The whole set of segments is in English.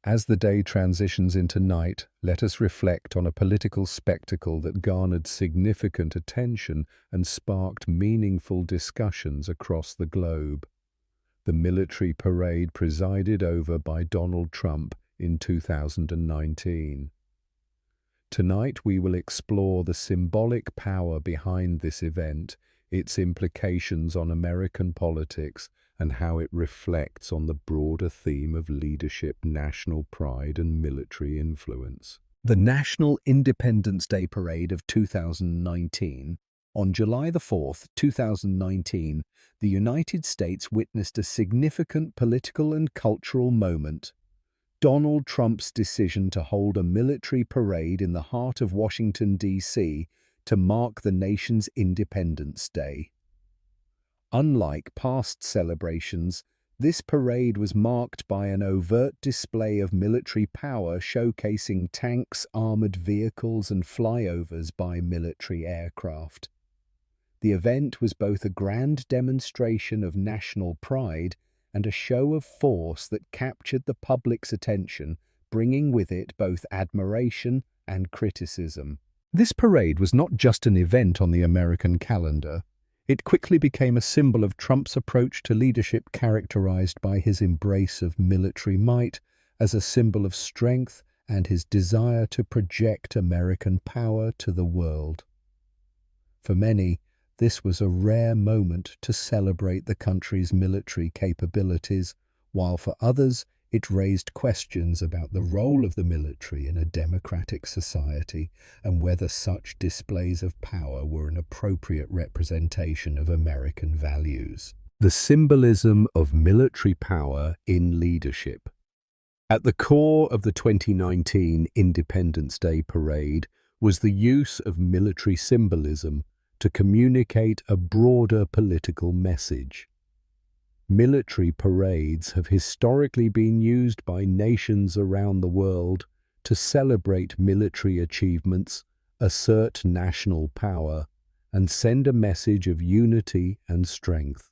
As the day transitions into night, let us reflect on a political spectacle that garnered significant attention and sparked meaningful discussions across the globe. The military parade presided over by Donald Trump in 2019. Tonight we will explore the symbolic power behind this event, its implications on American politics, and how it reflects on the broader theme of leadership, national pride, and military influence. The National Independence Day Parade of 2019. On July 4th, 2019, the United States witnessed a significant political and cultural moment. Donald Trump's decision to hold a military parade in the heart of Washington, D.C., to mark the nation's Independence Day. Unlike past celebrations, this parade was marked by an overt display of military power showcasing tanks, armored vehicles, and flyovers by military aircraft. The event was both a grand demonstration of national pride and a show of force that captured the public's attention, bringing with it both admiration and criticism. This parade was not just an event on the American calendar. It quickly became a symbol of Trump's approach to leadership, characterized by his embrace of military might as a symbol of strength and his desire to project American power to the world. For many, this was a rare moment to celebrate the country's military capabilities, while for others, it raised questions about the role of the military in a democratic society and whether such displays of power were an appropriate representation of American values. The symbolism of military power in leadership. At the core of the 2019 Independence Day Parade was the use of military symbolism to communicate a broader political message. Military parades have historically been used by nations around the world to celebrate military achievements, assert national power, and send a message of unity and strength.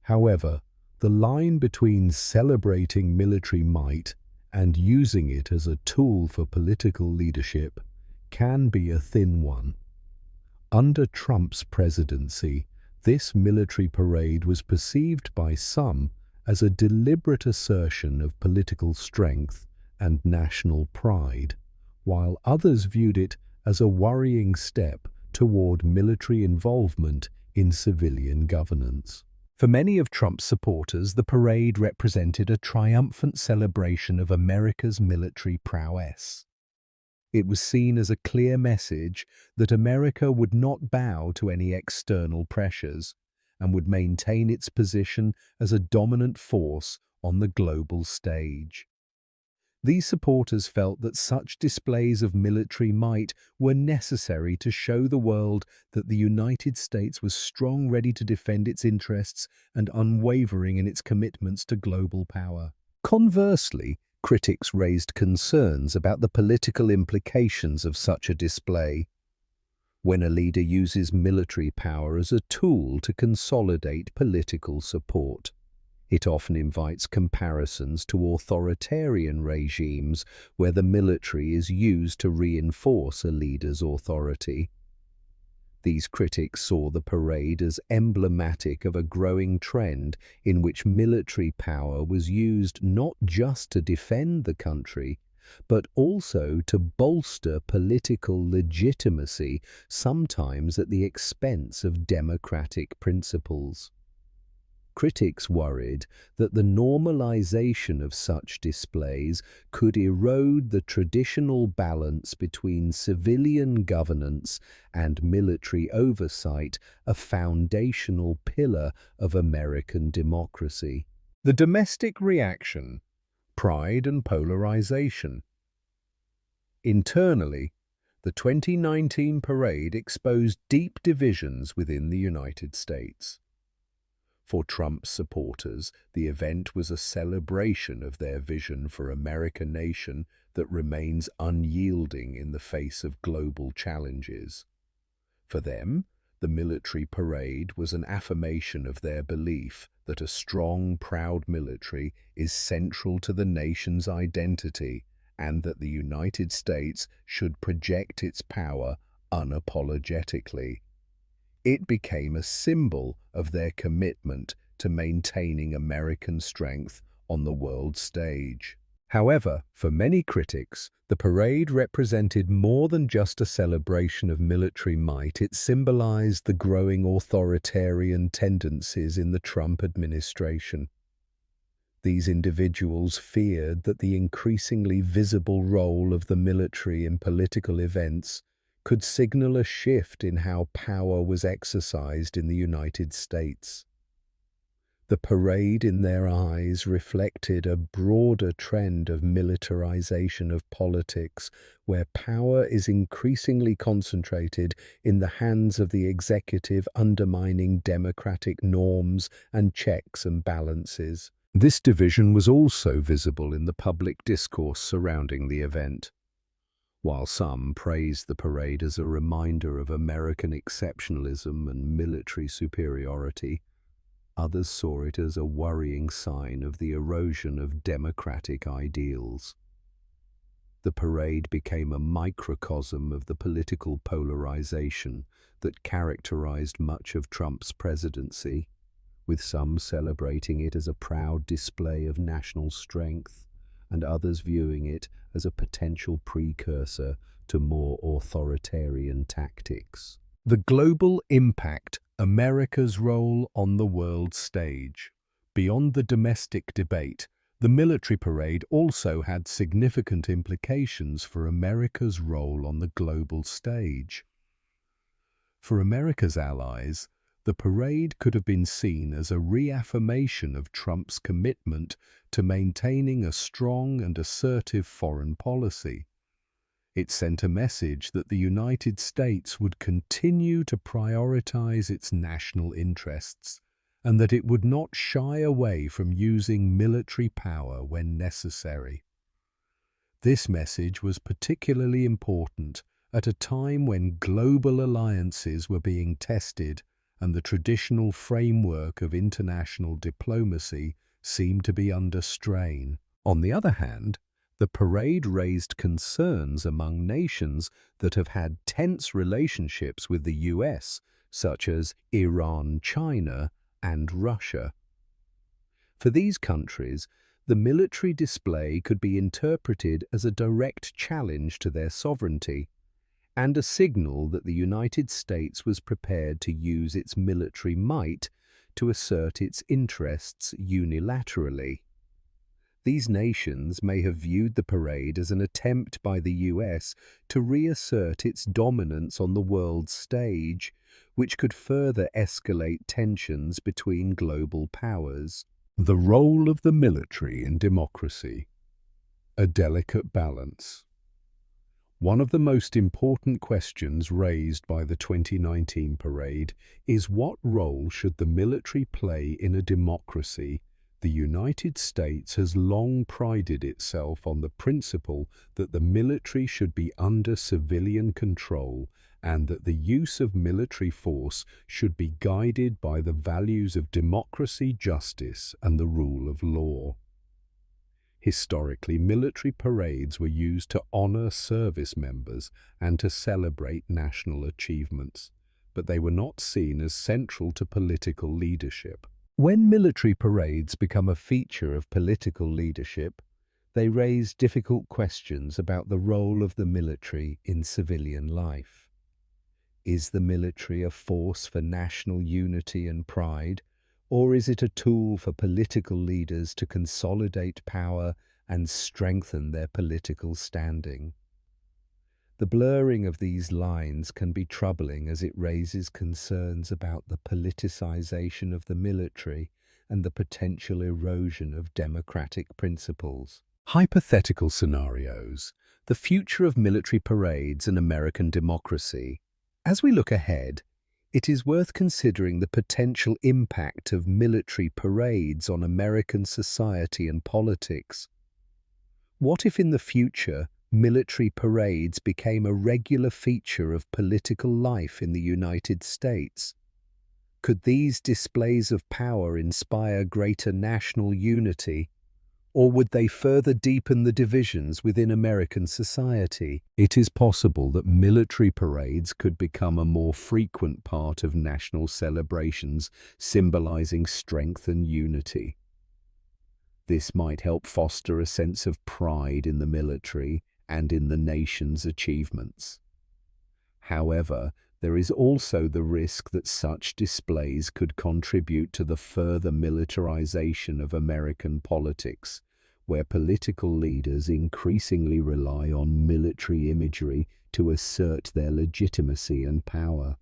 However, the line between celebrating military might and using it as a tool for political leadership can be a thin one. Under Trump's presidency, this military parade was perceived by some as a deliberate assertion of political strength and national pride, while others viewed it as a worrying step toward military involvement in civilian governance. For many of Trump's supporters, the parade represented a triumphant celebration of America's military prowess. It was seen as a clear message that America would not bow to any external pressures and would maintain its position as a dominant force on the global stage. These supporters felt that such displays of military might were necessary to show the world that the United States was strong, ready to defend its interests, and unwavering in its commitments to global power. Conversely, critics raised concerns about the political implications of such a display. When a leader uses military power as a tool to consolidate political support, it often invites comparisons to authoritarian regimes where the military is used to reinforce a leader's authority. These critics saw the parade as emblematic of a growing trend in which military power was used not just to defend the country, but also to bolster political legitimacy, sometimes at the expense of democratic principles. Critics worried that the normalization of such displays could erode the traditional balance between civilian governance and military oversight, a foundational pillar of American democracy. The domestic reaction, pride and polarization. Internally, the 2019 parade exposed deep divisions within the United States. For Trump's supporters, the event was a celebration of their vision for American nation that remains unyielding in the face of global challenges. For them, The military parade was an affirmation of their belief that a strong, proud military is central to the nation's identity and that the United States should project its power unapologetically. It became a symbol of their commitment to maintaining American strength on the world stage. However, for many critics, the parade represented more than just a celebration of military might. It symbolized the growing authoritarian tendencies in the Trump administration. These individuals feared that the increasingly visible role of the military in political events could signal a shift in how power was exercised in the United States. The parade, in their eyes, reflected a broader trend of militarization of politics, where power is increasingly concentrated in the hands of the executive, undermining democratic norms and checks and balances. This division was also visible in the public discourse surrounding the event. While some praised the parade as a reminder of American exceptionalism and military superiority, others saw it as a worrying sign of the erosion of democratic ideals. The parade became a microcosm of the political polarization that characterized much of Trump's presidency, with some celebrating it as a proud display of national strength and others viewing it as a potential precursor to more authoritarian tactics. The global impact, America's role on the world stage. Beyond the domestic debate, the military parade also had significant implications for America's role on the global stage. For America's allies, the parade could have been seen as a reaffirmation of Trump's commitment to maintaining a strong and assertive foreign policy. It sent a message that the United States would continue to prioritize its national interests and that it would not shy away from using military power when necessary. This message was particularly important at a time when global alliances were being tested and the traditional framework of international diplomacy seemed to be under strain. On the other hand, the parade raised concerns among nations that have had tense relationships with the US, such as Iran, China, and Russia. For these countries, the military display could be interpreted as a direct challenge to their sovereignty and a signal that the United States was prepared to use its military might to assert its interests unilaterally. These nations may have viewed the parade as an attempt by the US to reassert its dominance on the world stage, which could further escalate tensions between global powers. The role of the military in democracy. A delicate balance. One of the most important questions raised by the 2019 parade is what role should the military play in a democracy? The United States has long prided itself on the principle that the military should be under civilian control and that the use of military force should be guided by the values of democracy, justice, and the rule of law. Historically, military parades were used to honor service members and to celebrate national achievements, but they were not seen as central to political leadership. When military parades become a feature of political leadership, they raise difficult questions about the role of the military in civilian life. Is the military a force for national unity and pride, or is it a tool for political leaders to consolidate power and strengthen their political standing? The blurring of these lines can be troubling as it raises concerns about the politicization of the military and the potential erosion of democratic principles. Hypothetical scenarios. The future of military parades and American democracy. As we look ahead, it is worth considering the potential impact of military parades on American society and politics. What if in the future, military parades became a regular feature of political life in the United States. Could these displays of power inspire greater national unity, or would they further deepen the divisions within American society? It is possible that military parades could become a more frequent part of national celebrations, symbolizing strength and unity. This might help foster a sense of pride in the military and in the nation's achievements. However, there is also the risk that such displays could contribute to the further militarization of American politics, where political leaders increasingly rely on military imagery to assert their legitimacy and power.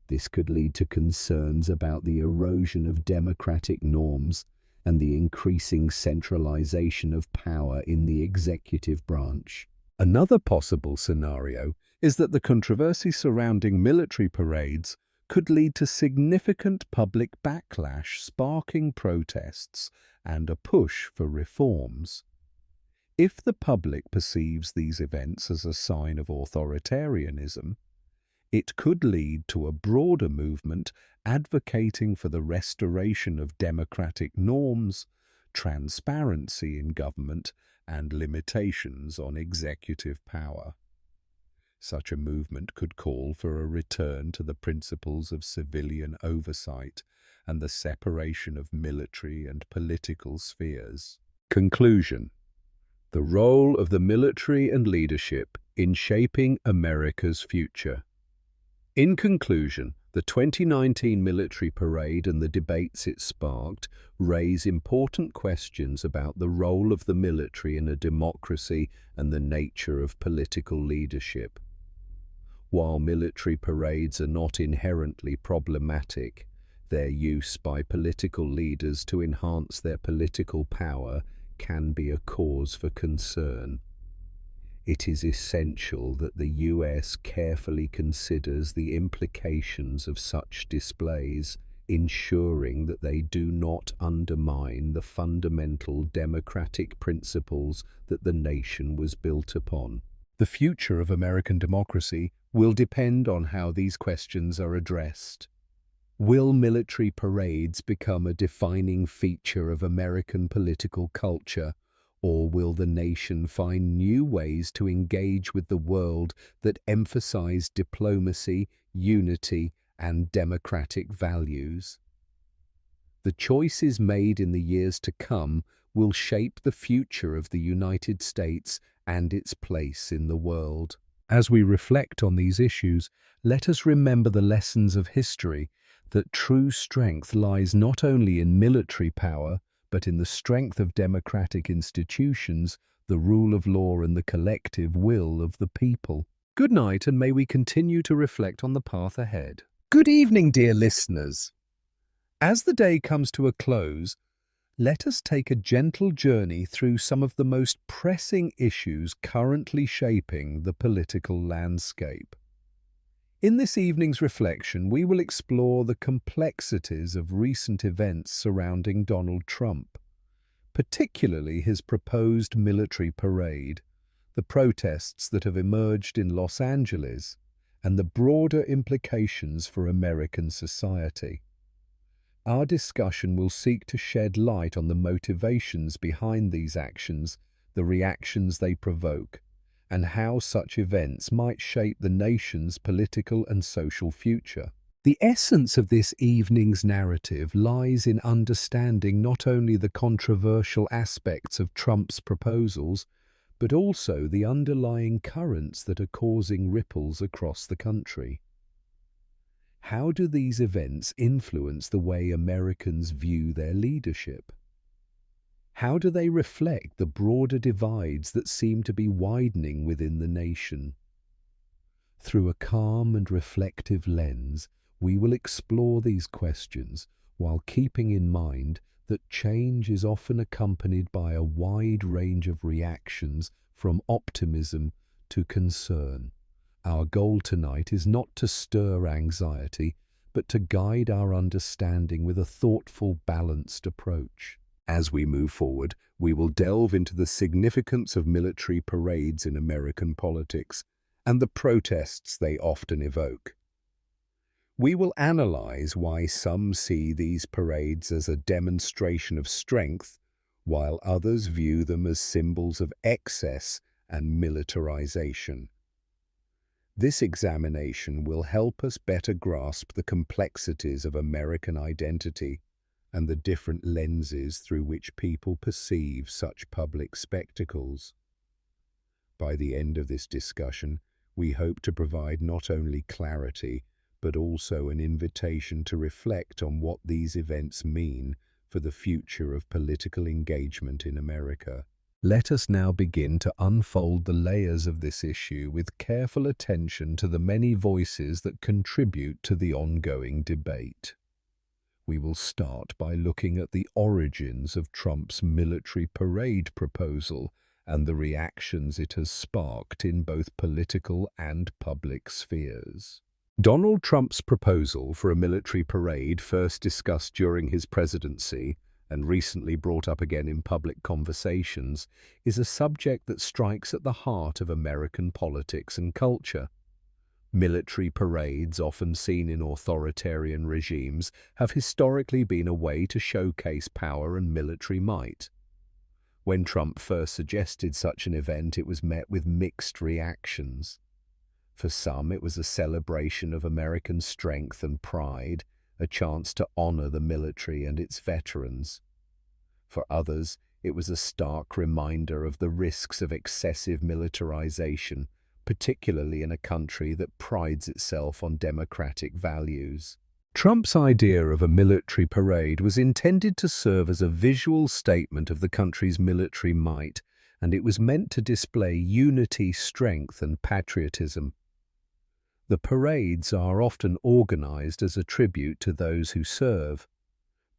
This could lead to concerns about the erosion of democratic norms and the increasing centralization of power in the executive branch. Another possible scenario is that the controversy surrounding military parades could lead to significant public backlash, sparking protests and a push for reforms. If the public perceives these events as a sign of authoritarianism, it could lead to a broader movement advocating for the restoration of democratic norms, transparency in government, and limitations on executive power. Such a movement could call for a return to the principles of civilian oversight and the separation of military and political spheres. Conclusion: the role of the military and leadership in shaping America's future. In conclusion, the 2019 military parade and the debates it sparked raise important questions about the role of the military in a democracy and the nature of political leadership. While military parades are not inherently problematic, their use by political leaders to enhance their political power can be a cause for concern. It is essential that the US carefully considers the implications of such displays, ensuring that they do not undermine the fundamental democratic principles that the nation was built upon. The future of American democracy will depend on how these questions are addressed. Will military parades become a defining feature of American political culture, or will the nation find new ways to engage with the world that emphasize diplomacy, unity, and democratic values? The choices made in the years to come will shape the future of the United States and its place in the world. As we reflect on these issues, let us remember the lessons of history, that true strength lies not only in military power, but in the strength of democratic institutions, the rule of law, and the collective will of the people. Good night, and may we continue to reflect on the path ahead. Good evening, dear listeners. As the day comes to a close, let us take a gentle journey through some of the most pressing issues currently shaping the political landscape. In this evening's reflection, we will explore the complexities of recent events surrounding Donald Trump, particularly his proposed military parade, the protests that have emerged in Los Angeles, and the broader implications for American society. Our discussion will seek to shed light on the motivations behind these actions, the reactions they provoke, and how such events might shape the nation's political and social future. The essence of this evening's narrative lies in understanding not only the controversial aspects of Trump's proposals, but also the underlying currents that are causing ripples across the country. How do these events influence the way Americans view their leadership? How do they reflect the broader divides that seem to be widening within the nation? Through a calm and reflective lens, we will explore these questions while keeping in mind that change is often accompanied by a wide range of reactions, from optimism to concern. Our goal tonight is not to stir anxiety, but to guide our understanding with a thoughtful, balanced approach. As we move forward, we will delve into the significance of military parades in American politics and the protests they often evoke. We will analyze why some see these parades as a demonstration of strength, while others view them as symbols of excess and militarization. This examination will help us better grasp the complexities of American identity and the different lenses through which people perceive such public spectacles. By the end of this discussion, we hope to provide not only clarity, but also an invitation to reflect on what these events mean for the future of political engagement in America. Let us now begin to unfold the layers of this issue with careful attention to the many voices that contribute to the ongoing debate. We will start by looking at the origins of Trump's military parade proposal and the reactions it has sparked in both political and public spheres. Donald Trump's proposal for a military parade, first discussed during his presidency and recently brought up again in public conversations, is a subject that strikes at the heart of American politics and culture. Military parades, often seen in authoritarian regimes, have historically been a way to showcase power and military might. When Trump first suggested such an event, it was met with mixed reactions. For some, it was a celebration of American strength and pride, a chance to honor the military and its veterans. For others, it was a stark reminder of the risks of excessive militarization, particularly in a country that prides itself on democratic values. Trump's idea of a military parade was intended to serve as a visual statement of the country's military might, and it was meant to display unity, strength, and patriotism. The parades are often organized as a tribute to those who serve,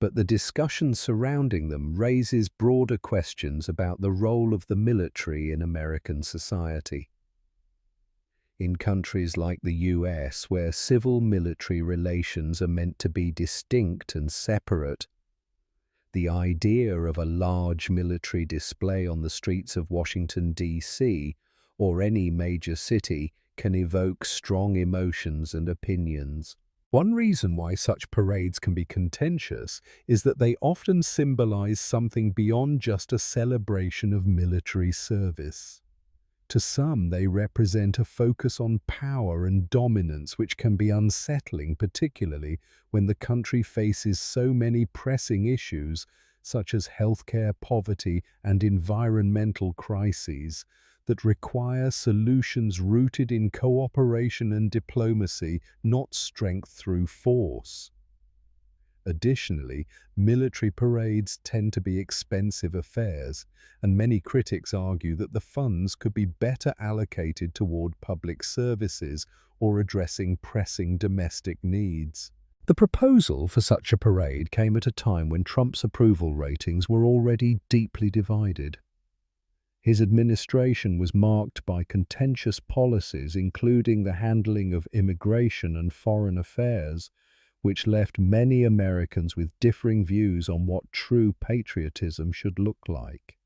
but the discussion surrounding them raises broader questions about the role of the military in American society. In countries like the US, where civil-military relations are meant to be distinct and separate, the idea of a large military display on the streets of Washington, D.C., or any major city can evoke strong emotions and opinions. One reason why such parades can be contentious is that they often symbolize something beyond just a celebration of military service. To some, they represent a focus on power and dominance, which can be unsettling, particularly when the country faces so many pressing issues such as healthcare, poverty, and environmental crises that require solutions rooted in cooperation and diplomacy, not strength through force. Additionally, military parades tend to be expensive affairs, and many critics argue that the funds could be better allocated toward public services or addressing pressing domestic needs. The proposal for such a parade came at a time when Trump's approval ratings were already deeply divided. His administration was marked by contentious policies, including the handling of immigration and foreign affairs, which left many Americans with differing views on what true patriotism should look like.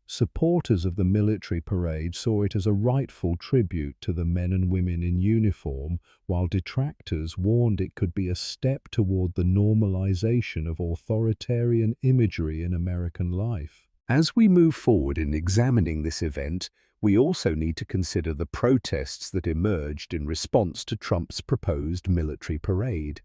Supporters of the military parade saw it as a rightful tribute to the men and women in uniform, while detractors warned it could be a step toward the normalization of authoritarian imagery in American life. As we move forward in examining this event, we also need to consider the protests that emerged in response to Trump's proposed military parade.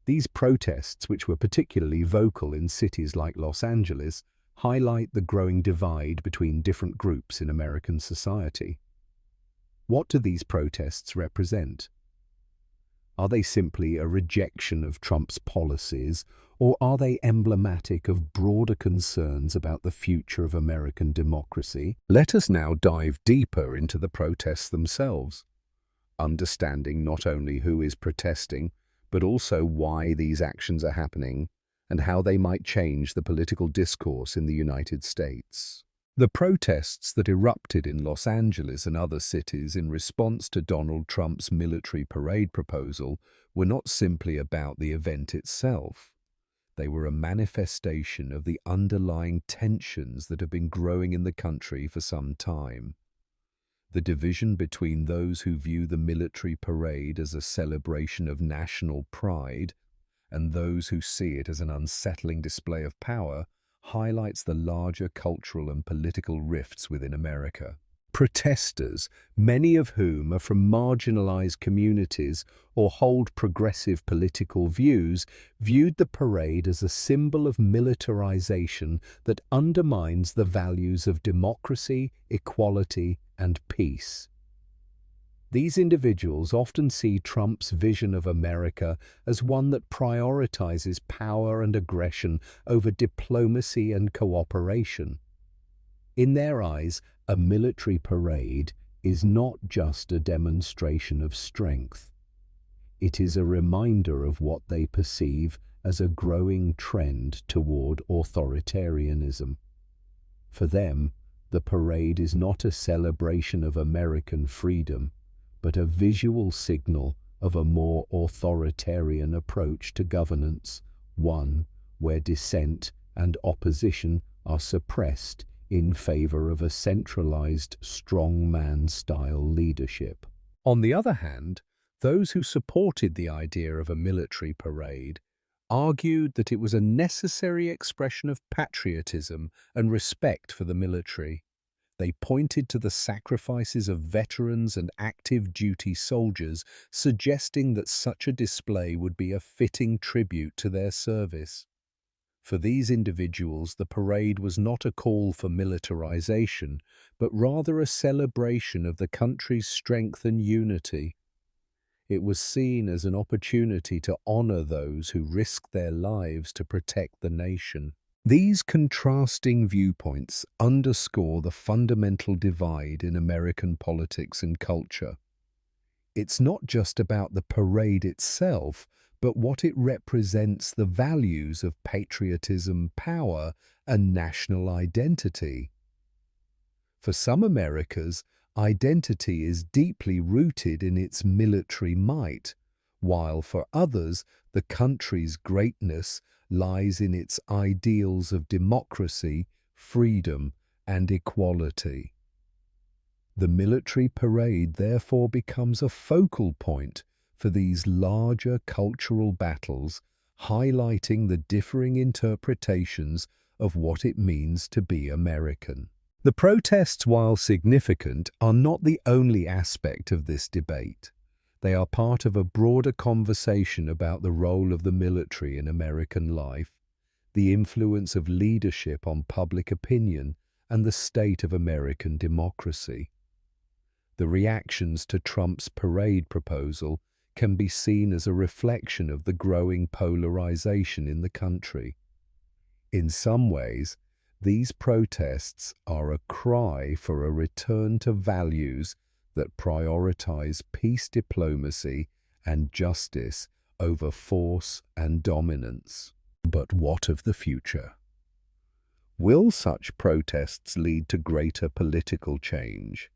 These protests, which were particularly vocal in cities like Los Angeles, highlight the growing divide between different groups in American society. What do these protests represent? Are they simply a rejection of Trump's policies, or are they emblematic of broader concerns about the future of American democracy? Let us now dive deeper into the protests themselves, understanding not only who is protesting, but also why these actions are happening and how they might change the political discourse in the United States. The protests that erupted in Los Angeles and other cities in response to Donald Trump's military parade proposal were not simply about the event itself. They were a manifestation of the underlying tensions that have been growing in the country for some time. The division between those who view the military parade as a celebration of national pride and those who see it as an unsettling display of power highlights the larger cultural and political rifts within America. Protesters, many of whom are from marginalized communities or hold progressive political views, viewed the parade as a symbol of militarization that undermines the values of democracy, equality, and peace. These individuals often see Trump's vision of America as one that prioritizes power and aggression over diplomacy and cooperation. In their eyes, a military parade is not just a demonstration of strength. It is a reminder of what they perceive as a growing trend toward authoritarianism. For them, the parade is not a celebration of American freedom, but a visual signal of a more authoritarian approach to governance, one where dissent and opposition are suppressed in favor of a centralized strongman-style leadership. On the other hand, those who supported the idea of a military parade argued that it was a necessary expression of patriotism and respect for the military. They pointed to the sacrifices of veterans and active duty soldiers, suggesting that such a display would be a fitting tribute to their service. For these individuals, the parade was not a call for militarization, but rather a celebration of the country's strength and unity. It was seen as an opportunity to honor those who risked their lives to protect the nation. These contrasting viewpoints underscore the fundamental divide in American politics and culture. It's not just about the parade itself, but what it represents: the values of patriotism, power, and national identity. For some Americans, identity is deeply rooted in its military might, while for others, the country's greatness lies in its ideals of democracy, freedom, and equality. The military parade therefore becomes a focal point for these larger cultural battles, highlighting the differing interpretations of what it means to be American. The protests, while significant, are not the only aspect of this debate. They are part of a broader conversation about the role of the military in American life, the influence of leadership on public opinion, and the state of American democracy. The reactions to Trump's parade proposal can be seen as a reflection of the growing polarization in the country. In some ways, these protests are a cry for a return to values that prioritize peace diplomacy and justice over force and dominance. But what of the future? Will such protests lead to greater political change,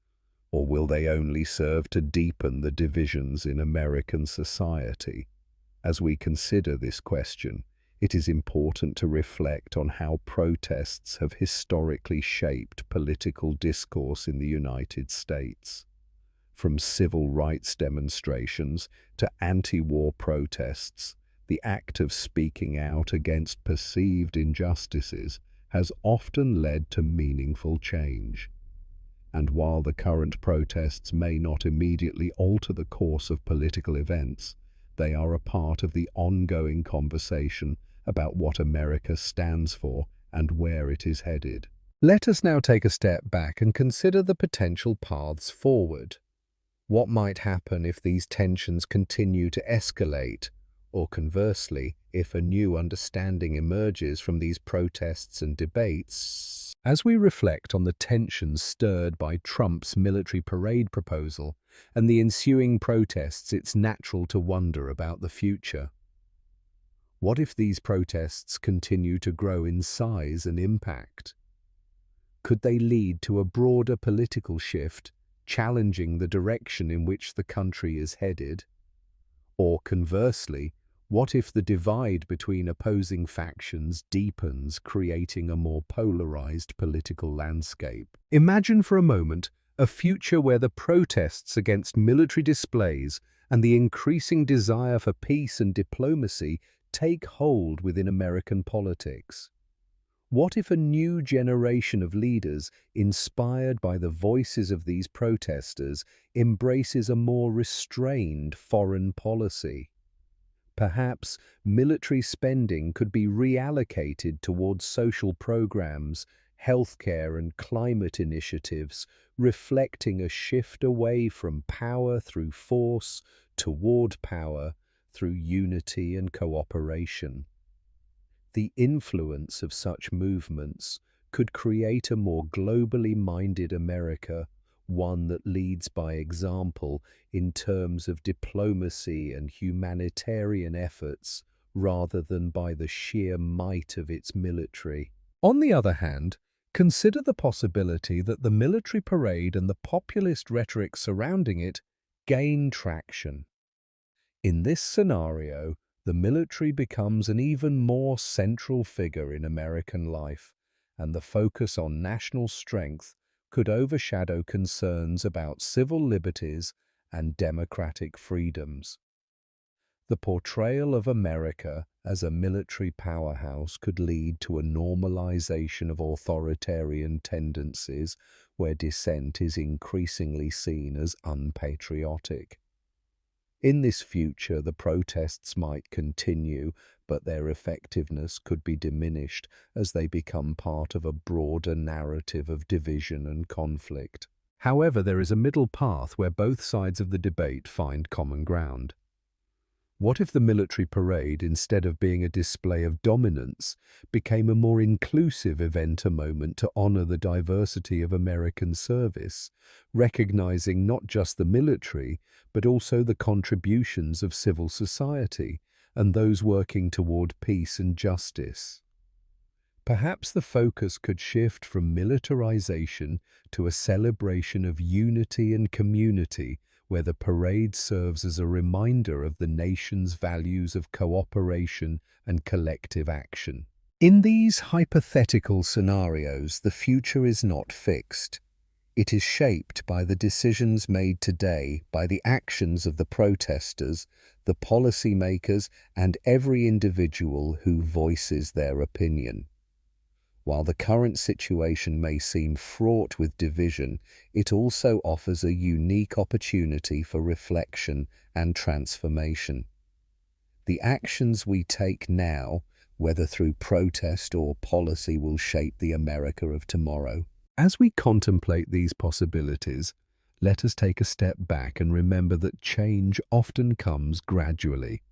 or will they only serve to deepen the divisions in American society? As we consider this question, it is important to reflect on how protests have historically shaped political discourse in the United States. From civil rights demonstrations to anti-war protests, the act of speaking out against perceived injustices has often led to meaningful change. And while the current protests may not immediately alter the course of political events, they are a part of the ongoing conversation about what America stands for and where it is headed. Let us now take a step back and consider the potential paths forward. What might happen if these tensions continue to escalate, or conversely, if a new understanding emerges from these protests and debates? As we reflect on the tensions stirred by Trump's military parade proposal and the ensuing protests, it's natural to wonder about the future. What if these protests continue to grow in size and impact? Could they lead to a broader political shift, challenging the direction in which the country is headed? Or conversely, What if the divide between opposing factions deepens, creating a more polarized political landscape? Imagine for a moment a future where the protests against military displays and the increasing desire for peace and diplomacy take hold within American politics. What if a new generation of leaders, inspired by the voices of these protesters, embraces a more restrained foreign policy? Perhaps military spending could be reallocated towards social programs, healthcare and climate initiatives, reflecting a shift away from power through force toward power through unity and cooperation. The influence of such movements could create a more globally minded America, one that leads by example in terms of diplomacy and humanitarian efforts rather than by the sheer might of its military. On the other hand, consider the possibility that the military parade and the populist rhetoric surrounding it gain traction. In this scenario, the military becomes an even more central figure in American life, and the focus on national strength could overshadow concerns about civil liberties and democratic freedoms. The portrayal of America as a military powerhouse could lead to a normalization of authoritarian tendencies where dissent is increasingly seen as unpatriotic. In this future, the protests might continue, but their effectiveness could be diminished as they become part of a broader narrative of division and conflict. However, there is a middle path where both sides of the debate find common ground. What if the military parade, instead of being a display of dominance, became a more inclusive event, a moment to honor the diversity of American service, recognizing not just the military, but also the contributions of civil society and those working toward peace and justice? Perhaps the focus could shift from militarization to a celebration of unity and community, where the parade serves as a reminder of the nation's values of cooperation and collective action. In these hypothetical scenarios, the future is not fixed. It is shaped by the decisions made today, by the actions of the protesters, the policymakers, and every individual who voices their opinion. While the current situation may seem fraught with division, it also offers a unique opportunity for reflection and transformation. The actions we take now, whether through protest or policy, will shape the America of tomorrow. As we contemplate these possibilities, let us take a step back and remember that change often comes gradually.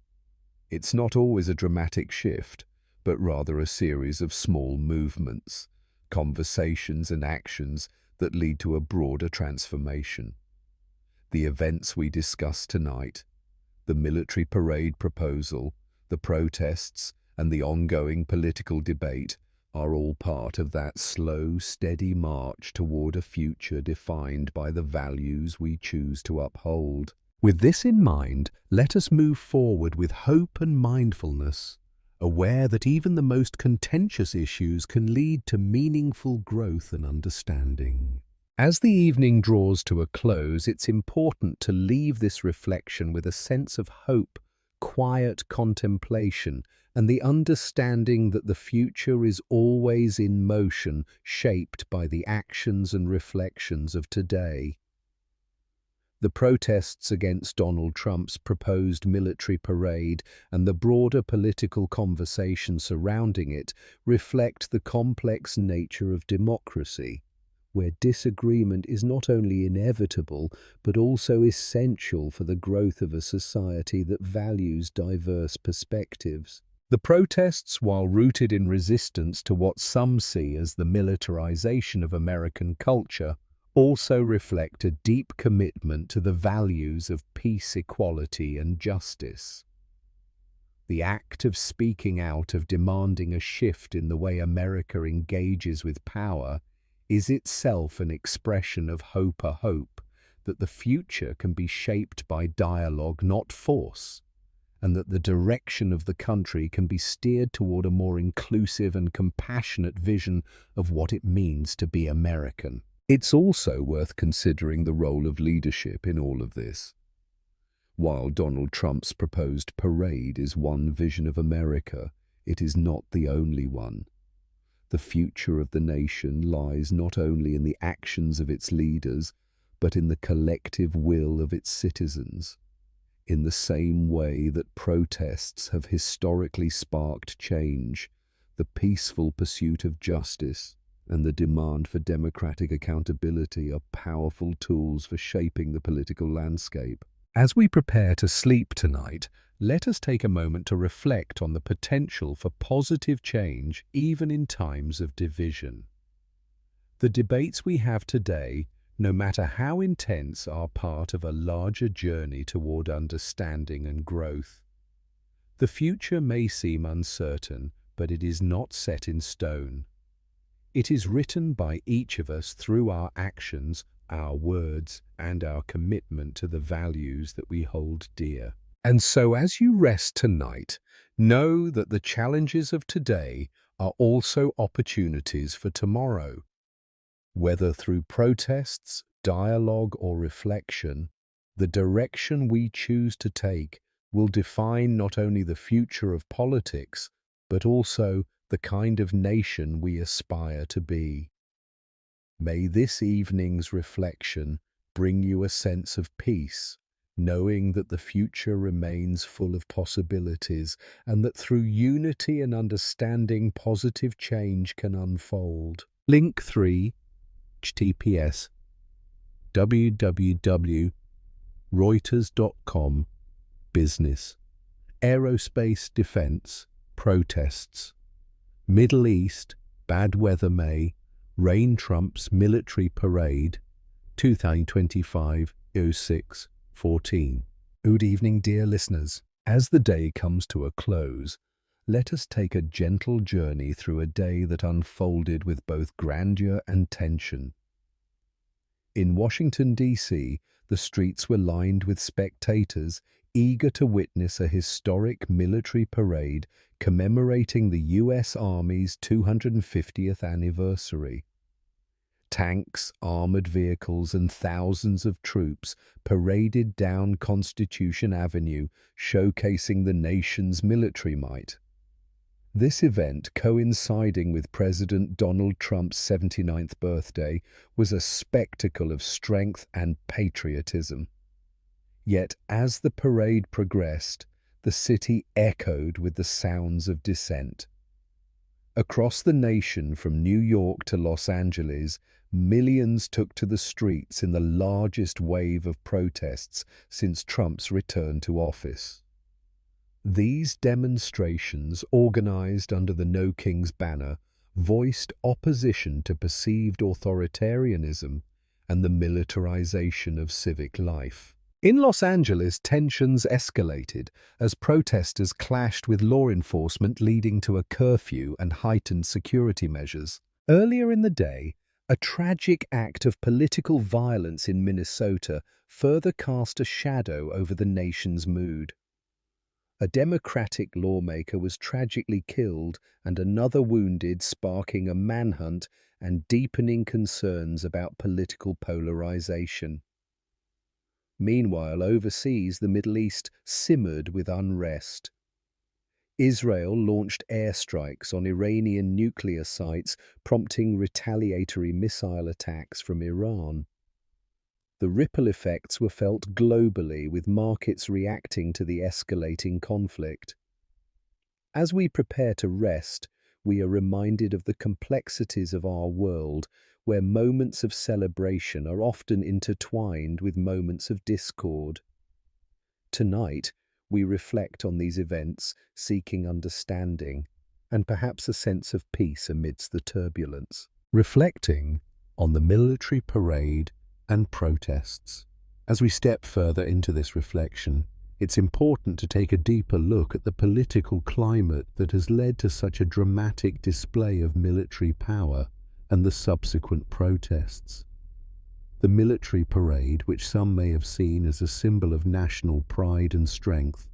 It's not always a dramatic shift, but rather a series of small movements, conversations and actions that lead to a broader transformation. The events we discuss tonight, the military parade proposal, the protests, and the ongoing political debate are all part of that slow, steady march toward a future defined by the values we choose to uphold. With this in mind, let us move forward with hope and mindfulness, aware that even the most contentious issues can lead to meaningful growth and understanding. As the evening draws to a close, it's important to leave this reflection with a sense of hope, quiet contemplation, and the understanding that the future is always in motion, shaped by the actions and reflections of today. The protests against Donald Trump's proposed military parade and the broader political conversation surrounding it reflect the complex nature of democracy, where disagreement is not only inevitable but also essential for the growth of a society that values diverse perspectives. The protests, while rooted in resistance to what some see as the militarization of American culture, also reflect a deep commitment to the values of peace, equality, and justice. The act of speaking out, of demanding a shift in the way America engages with power, is itself an expression of hope, a hope that the future can be shaped by dialogue, not force, and that the direction of the country can be steered toward a more inclusive and compassionate vision of what it means to be American. It's also worth considering the role of leadership in all of this. While Donald Trump's proposed parade is one vision of America, it is not the only one. The future of the nation lies not only in the actions of its leaders, but in the collective will of its citizens. In the same way that protests have historically sparked change, the peaceful pursuit of justice and the demand for democratic accountability are powerful tools for shaping the political landscape. As we prepare to sleep tonight, let us take a moment to reflect on the potential for positive change even in times of division. The debates we have today, no matter how intense, are part of a larger journey toward understanding and growth. The future may seem uncertain, but it is not set in stone. It is written by each of us through our actions, our words, and our commitment to the values that we hold dear. And so as you rest tonight, know that the challenges of today are also opportunities for tomorrow. Whether through protests, dialogue, or reflection, the direction we choose to take will define not only the future of politics, but also the kind of nation we aspire to be. May this evening's reflection bring you a sense of peace, knowing that the future remains full of possibilities and that through unity and understanding positive change can unfold. Link 3, https www.reuters.com Business. Aerospace defense, protests. Middle East, bad weather May, rain trumps military parade, 2025-06-14. Good evening, dear listeners. As the day comes to a close, let us take a gentle journey through a day that unfolded with both grandeur and tension. In Washington, D.C., the streets were lined with spectators eager to witness a historic military parade commemorating the U.S. Army's 250th anniversary. Tanks, armored vehicles, and thousands of troops paraded down Constitution Avenue, showcasing the nation's military might. This event, coinciding with President Donald Trump's 79th birthday, was a spectacle of strength and patriotism. Yet, as the parade progressed, the city echoed with the sounds of dissent. Across the nation, from New York to Los Angeles, millions took to the streets in the largest wave of protests since Trump's return to office. These demonstrations, organized under the No Kings banner, voiced opposition to perceived authoritarianism and the militarization of civic life. In Los Angeles, tensions escalated as protesters clashed with law enforcement, leading to a curfew and heightened security measures. Earlier in the day, a tragic act of political violence in Minnesota further cast a shadow over the nation's mood. A Democratic lawmaker was tragically killed and another wounded, sparking a manhunt and deepening concerns about political polarization. Meanwhile, overseas, the Middle East simmered with unrest. Israel launched airstrikes on Iranian nuclear sites, prompting retaliatory missile attacks from Iran. The ripple effects were felt globally, with markets reacting to the escalating conflict. As we prepare to rest, we are reminded of the complexities of our world, where moments of celebration are often intertwined with moments of discord. Tonight, we reflect on these events, seeking understanding and perhaps a sense of peace amidst the turbulence. Reflecting on the military parade and protests. As we step further into this reflection, it's important to take a deeper look at the political climate that has led to such a dramatic display of military power and the subsequent protests. The military parade, which some may have seen as a symbol of national pride and strength,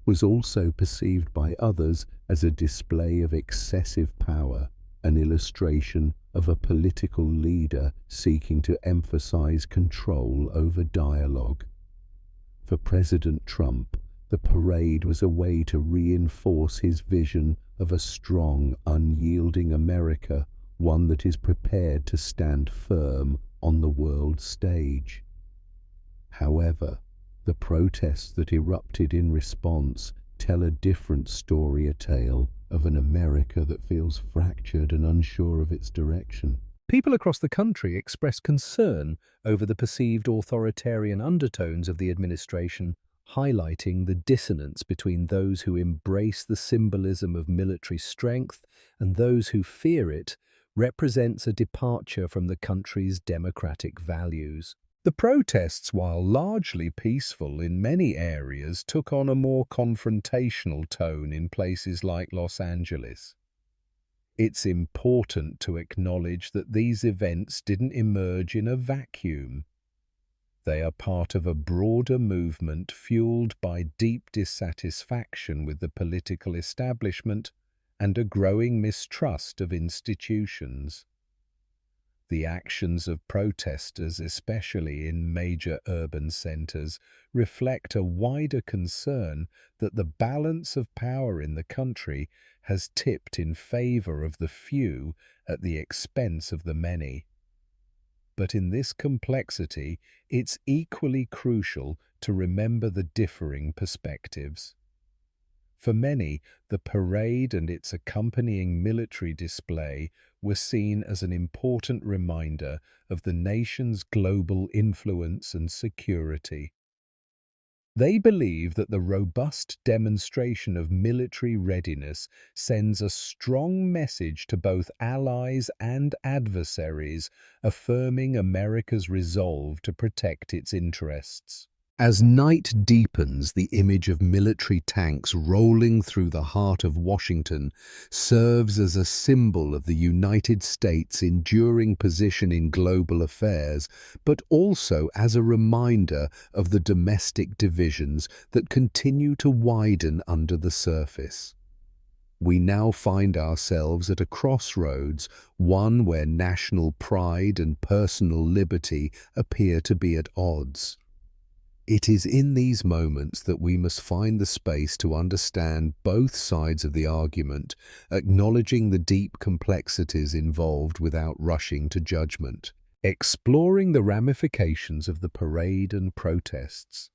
was also perceived by others as a display of excessive power, an illustration of a political leader seeking to emphasize control over dialogue. For President Trump, the parade was a way to reinforce his vision of a strong, unyielding America, one that is prepared to stand firm on the world stage. However, the protests that erupted in response tell a different story, a tale of an America that feels fractured and unsure of its direction. People across the country expressed concern over the perceived authoritarian undertones of the administration, highlighting the dissonance between those who embrace the symbolism of military strength and those who fear it represents a departure from the country's democratic values. The protests, while largely peaceful in many areas, took on a more confrontational tone in places like Los Angeles. It's important to acknowledge that these events didn't emerge in a vacuum. They are part of a broader movement fueled by deep dissatisfaction with the political establishment and a growing mistrust of institutions. The actions of protesters, especially in major urban centers, reflect a wider concern that the balance of power in the country has tipped in favor of the few at the expense of the many. But in this complexity, it's equally crucial to remember the differing perspectives. For many, the parade and its accompanying military display were seen as an important reminder of the nation's global influence and security. They believe that the robust demonstration of military readiness sends a strong message to both allies and adversaries, affirming America's resolve to protect its interests. As night deepens, the image of military tanks rolling through the heart of Washington serves as a symbol of the United States' enduring position in global affairs, but also as a reminder of the domestic divisions that continue to widen under the surface. We now find ourselves at a crossroads, one where national pride and personal liberty appear to be at odds. It is in these moments that we must find the space to understand both sides of the argument, acknowledging the deep complexities involved without rushing to judgment. Exploring the ramifications of the parade and protests.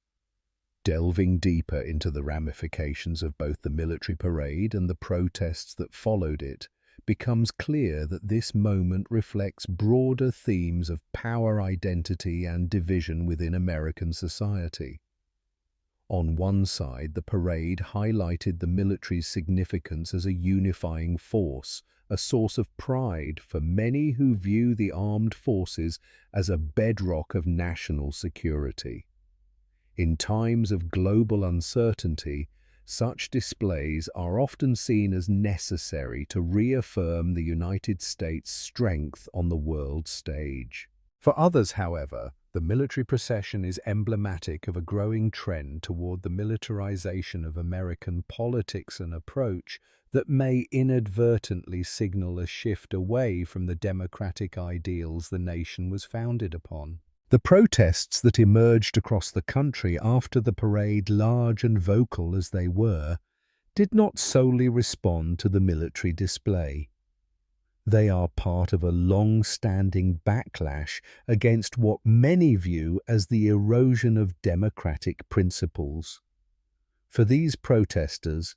Delving deeper into the ramifications of both the military parade and the protests that followed it, becomes clear that this moment reflects broader themes of power identity and division within American society. On one side, the parade highlighted the military's significance as a unifying force, a source of pride for many who view the armed forces as a bedrock of national security. In times of global uncertainty, such displays are often seen as necessary to reaffirm the United States' strength on the world stage. For others, however, the military procession is emblematic of a growing trend toward the militarization of American politics, an approach that may inadvertently signal a shift away from the democratic ideals the nation was founded upon. The protests that emerged across the country after the parade, large and vocal as they were, did not solely respond to the military display. They are part of a long-standing backlash against what many view as the erosion of democratic principles. For these protesters,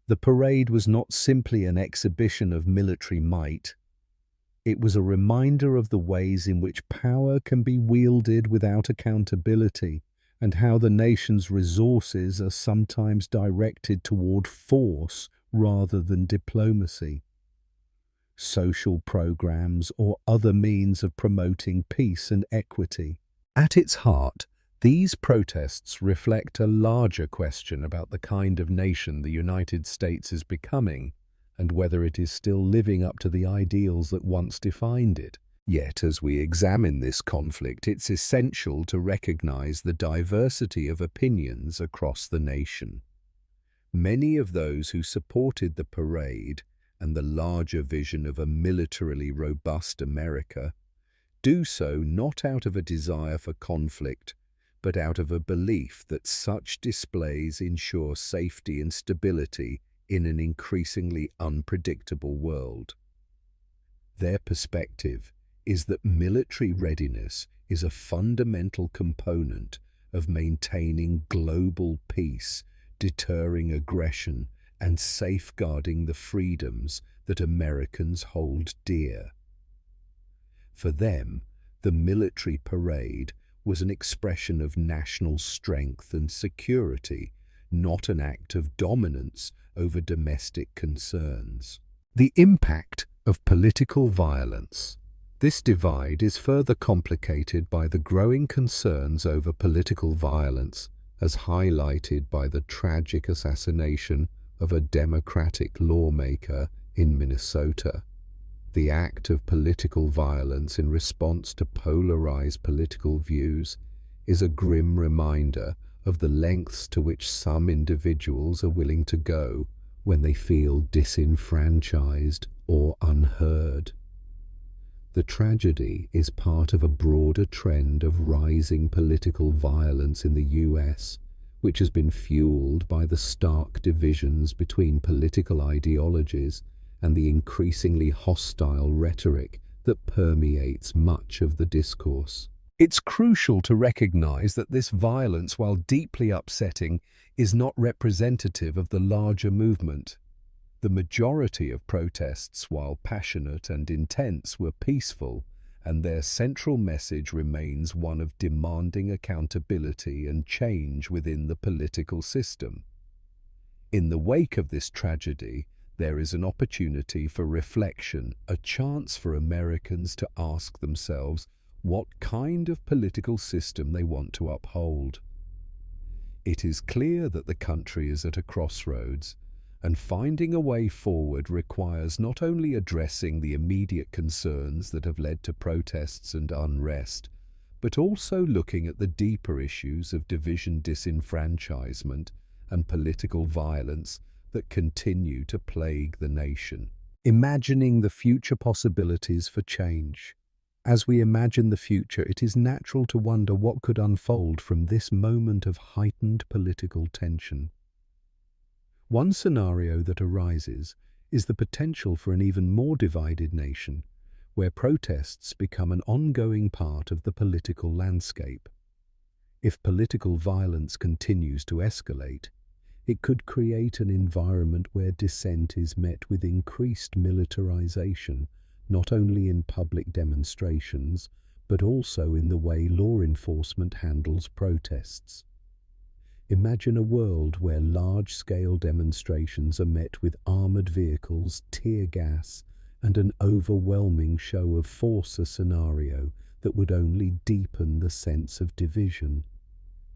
the parade was not simply an exhibition of military might. It was a reminder of the ways in which power can be wielded without accountability, and how the nation's resources are sometimes directed toward force rather than diplomacy. Social programs or other means of promoting peace and equity. At its heart, these protests reflect a larger question about the kind of nation the United States is becoming, and whether it is still living up to the ideals that once defined it. Yet, as we examine this conflict, it's essential to recognize the diversity of opinions across the nation. Many of those who supported the parade and the larger vision of a militarily robust America do so not out of a desire for conflict, but out of a belief that such displays ensure safety and stability in an increasingly unpredictable world. Their perspective is that military readiness is a fundamental component of maintaining global peace, deterring aggression, and safeguarding the freedoms that Americans hold dear. For them, the military parade was an expression of national strength and security, not an act of dominance over domestic concerns. The impact of political violence. This divide is further complicated by the growing concerns over political violence, as highlighted by the tragic assassination of a Democratic lawmaker in Minnesota. The act of political violence in response to polarized political views is a grim reminder of the lengths to which some individuals are willing to go when they feel disenfranchised or unheard. The tragedy is part of a broader trend of rising political violence in the US, which has been fueled by the stark divisions between political ideologies and the increasingly hostile rhetoric that permeates much of the discourse. It's crucial to recognize that this violence, while deeply upsetting, is not representative of the larger movement. The majority of protests, while passionate and intense, were peaceful, and their central message remains one of demanding accountability and change within the political system. In the wake of this tragedy, there is an opportunity for reflection, a chance for Americans to ask themselves what kind of political system they want to uphold. It is clear that the country is at a crossroads, and finding a way forward requires not only addressing the immediate concerns that have led to protests and unrest, but also looking at the deeper issues of division, disenfranchisement, and political violence that continue to plague the nation. Imagining the future possibilities for change. As we imagine the future, it is natural to wonder what could unfold from this moment of heightened political tension. One scenario that arises is the potential for an even more divided nation, where protests become an ongoing part of the political landscape. If political violence continues to escalate, it could create an environment where dissent is met with increased militarization, not only in public demonstrations, but also in the way law enforcement handles protests. Imagine a world where large-scale demonstrations are met with armored vehicles, tear gas, and an overwhelming show of force, a scenario that would only deepen the sense of division.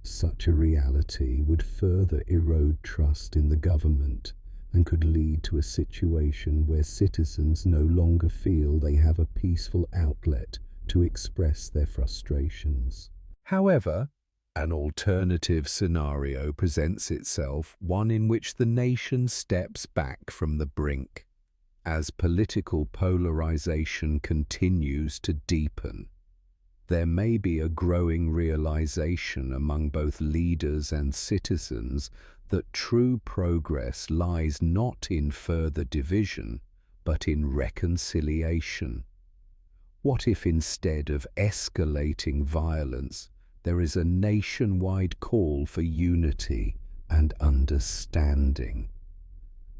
Such a reality would further erode trust in the government and could lead to a situation where citizens no longer feel they have a peaceful outlet to express their frustrations. However, an alternative scenario presents itself, one in which the nation steps back from the brink. As political polarization continues to deepen, there may be a growing realization among both leaders and citizens that true progress lies not in further division, but in reconciliation. What if instead of escalating violence, there is a nationwide call for unity and understanding?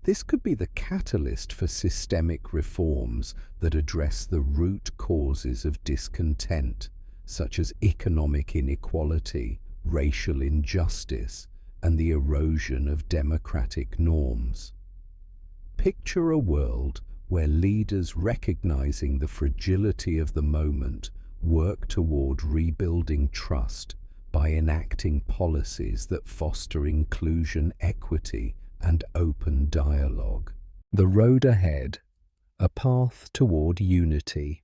This could be the catalyst for systemic reforms that address the root causes of discontent, such as economic inequality, racial injustice, and the erosion of democratic norms. Picture a world where leaders, recognizing the fragility of the moment, work toward rebuilding trust by enacting policies that foster inclusion, equity, and open dialogue. The road ahead, a path toward unity.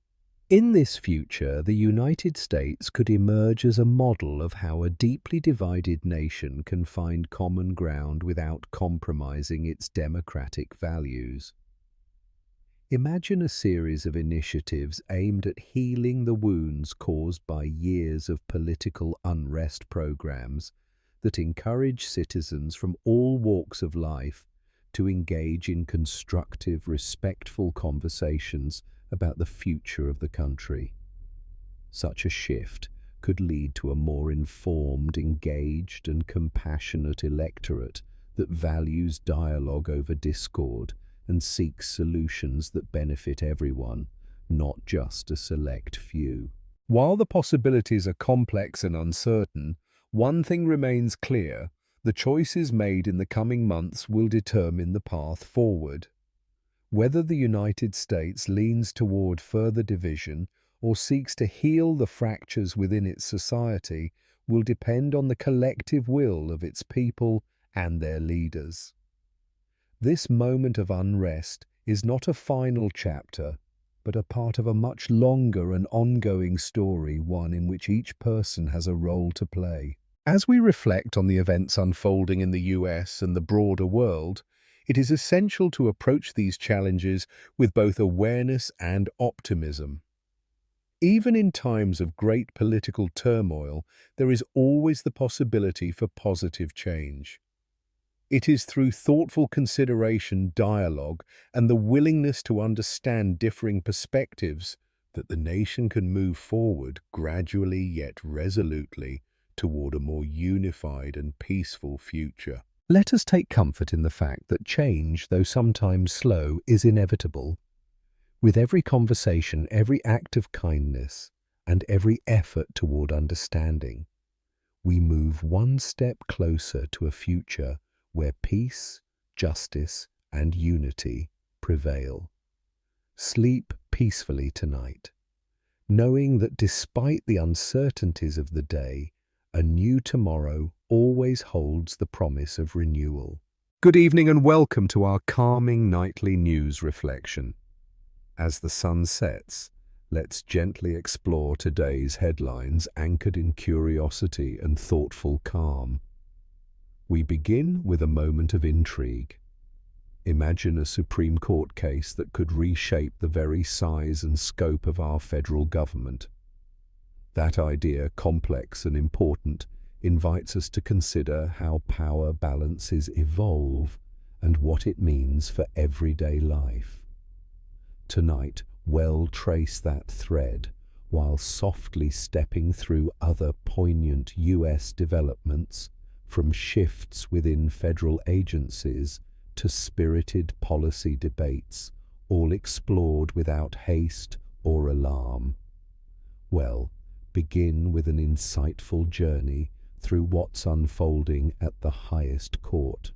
In this future, the United States could emerge as a model of how a deeply divided nation can find common ground without compromising its democratic values. Imagine a series of initiatives aimed at healing the wounds caused by years of political unrest programs that encourage citizens from all walks of life to engage in constructive, respectful conversations about the future of the country. Such a shift could lead to a more informed, engaged, and compassionate electorate that values dialogue over discord and seeks solutions that benefit everyone, not just a select few. While the possibilities are complex and uncertain, one thing remains clear: the choices made in the coming months will determine the path forward. Whether the United States leans toward further division or seeks to heal the fractures within its society will depend on the collective will of its people and their leaders. This moment of unrest is not a final chapter, but a part of a much longer and ongoing story, one in which each person has a role to play. As we reflect on the events unfolding in the US and the broader world, it is essential to approach these challenges with both awareness and optimism. Even in times of great political turmoil, there is always the possibility for positive change. It is through thoughtful consideration, dialogue, and the willingness to understand differing perspectives that the nation can move forward gradually yet resolutely toward a more unified and peaceful future. Let us take comfort in the fact that change, though sometimes slow, is inevitable. With every conversation, every act of kindness, and every effort toward understanding, we move one step closer to a future where peace, justice, and unity prevail. Sleep peacefully tonight, knowing that despite the uncertainties of the day, a new tomorrow always holds the promise of renewal. Good evening and welcome to our calming nightly news reflection. As the sun sets, let's gently explore today's headlines anchored in curiosity and thoughtful calm. We begin with a moment of intrigue. Imagine a Supreme Court case that could reshape the very size and scope of our federal government. That idea, complex and important, invites us to consider how power balances evolve and what it means for everyday life. Tonight, we'll trace that thread while softly stepping through other poignant U.S. developments, from shifts within federal agencies to spirited policy debates, all explored without haste or alarm. Well, begin with an insightful journey through what's unfolding at the highest court.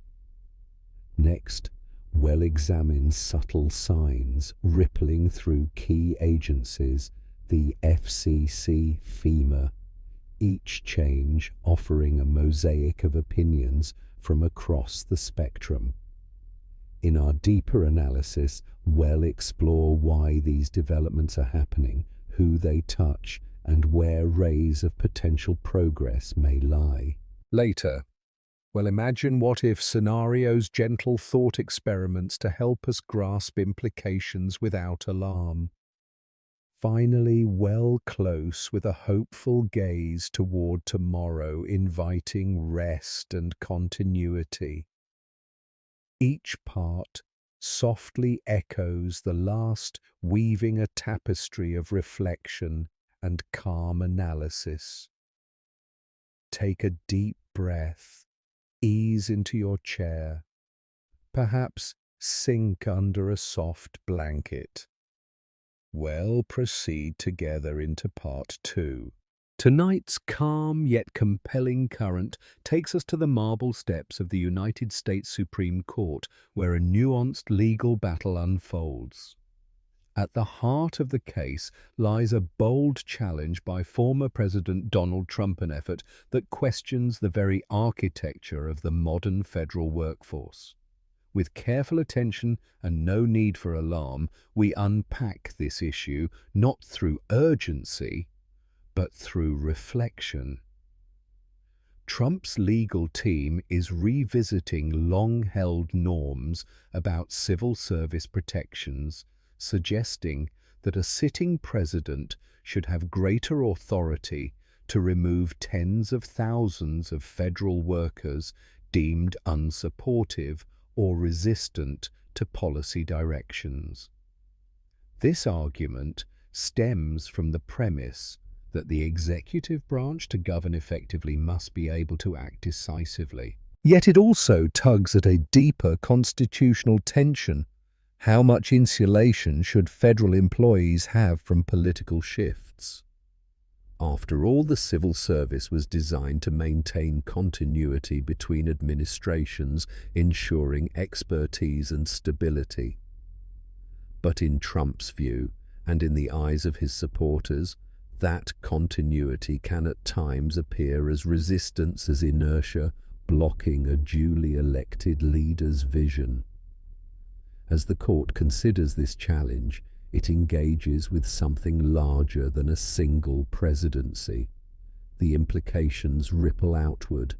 Next, we'll examine subtle signs rippling through key agencies, the FCC, FEMA, each change offering a mosaic of opinions from across the spectrum. In our deeper analysis, we'll explore why these developments are happening, who they touch, and where rays of potential progress may lie. Later, we'll imagine what-if scenarios, gentle thought experiments to help us grasp implications without alarm. Finally, well close with a hopeful gaze toward tomorrow, inviting rest and continuity. Each part softly echoes the last, weaving a tapestry of reflection and calm analysis. Take a deep breath, ease into your chair, perhaps sink under a soft blanket. We'll proceed together into part 2. Tonight's calm yet compelling current takes us to the marble steps of the United States Supreme Court, where a nuanced legal battle unfolds. At the heart of the case lies a bold challenge by former President Donald Trump, an effort that questions the very architecture of the modern federal workforce. With careful attention and no need for alarm, we unpack this issue not through urgency, but through reflection. Trump's legal team is revisiting long-held norms about civil service protections, suggesting that a sitting president should have greater authority to remove tens of thousands of federal workers deemed unsupportive or resistant to policy directions. This argument stems from the premise that the executive branch to govern effectively must be able to act decisively. Yet it also tugs at a deeper constitutional tension. How much insulation should federal employees have from political shifts? After all, the civil service was designed to maintain continuity between administrations, ensuring expertise and stability. But in Trump's view, and in the eyes of his supporters, that continuity can at times appear as resistance, as inertia, blocking a duly elected leader's vision. As the court considers this challenge, it engages with something larger than a single presidency. The implications ripple outward.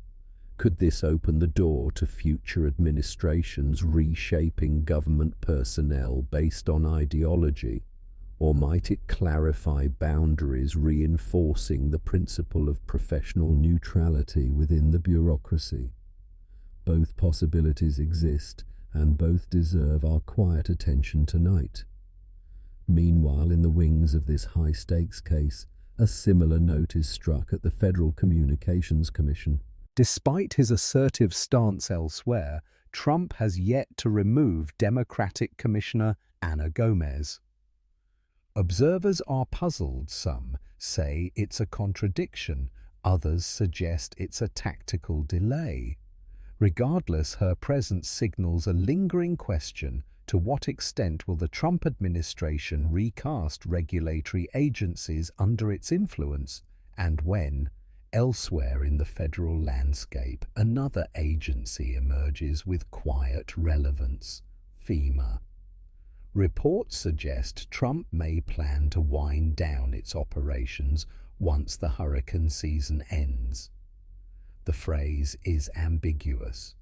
Could this open the door to future administrations reshaping government personnel based on ideology? Or might it clarify boundaries, reinforcing the principle of professional neutrality within the bureaucracy? Both possibilities exist, and both deserve our quiet attention tonight. Meanwhile, in the wings of this high-stakes case, a similar note is struck at the Federal Communications Commission. Despite his assertive stance elsewhere, Trump has yet to remove Democratic Commissioner Ana Gomez. Observers are puzzled. Some say it's a contradiction, others suggest it's a tactical delay. Regardless, her presence signals a lingering question: to what extent will the Trump administration recast regulatory agencies under its influence, and when, elsewhere in the federal landscape, another agency emerges with quiet relevance, FEMA. Reports suggest Trump may plan to wind down its operations once the hurricane season ends. The phrase is ambiguous.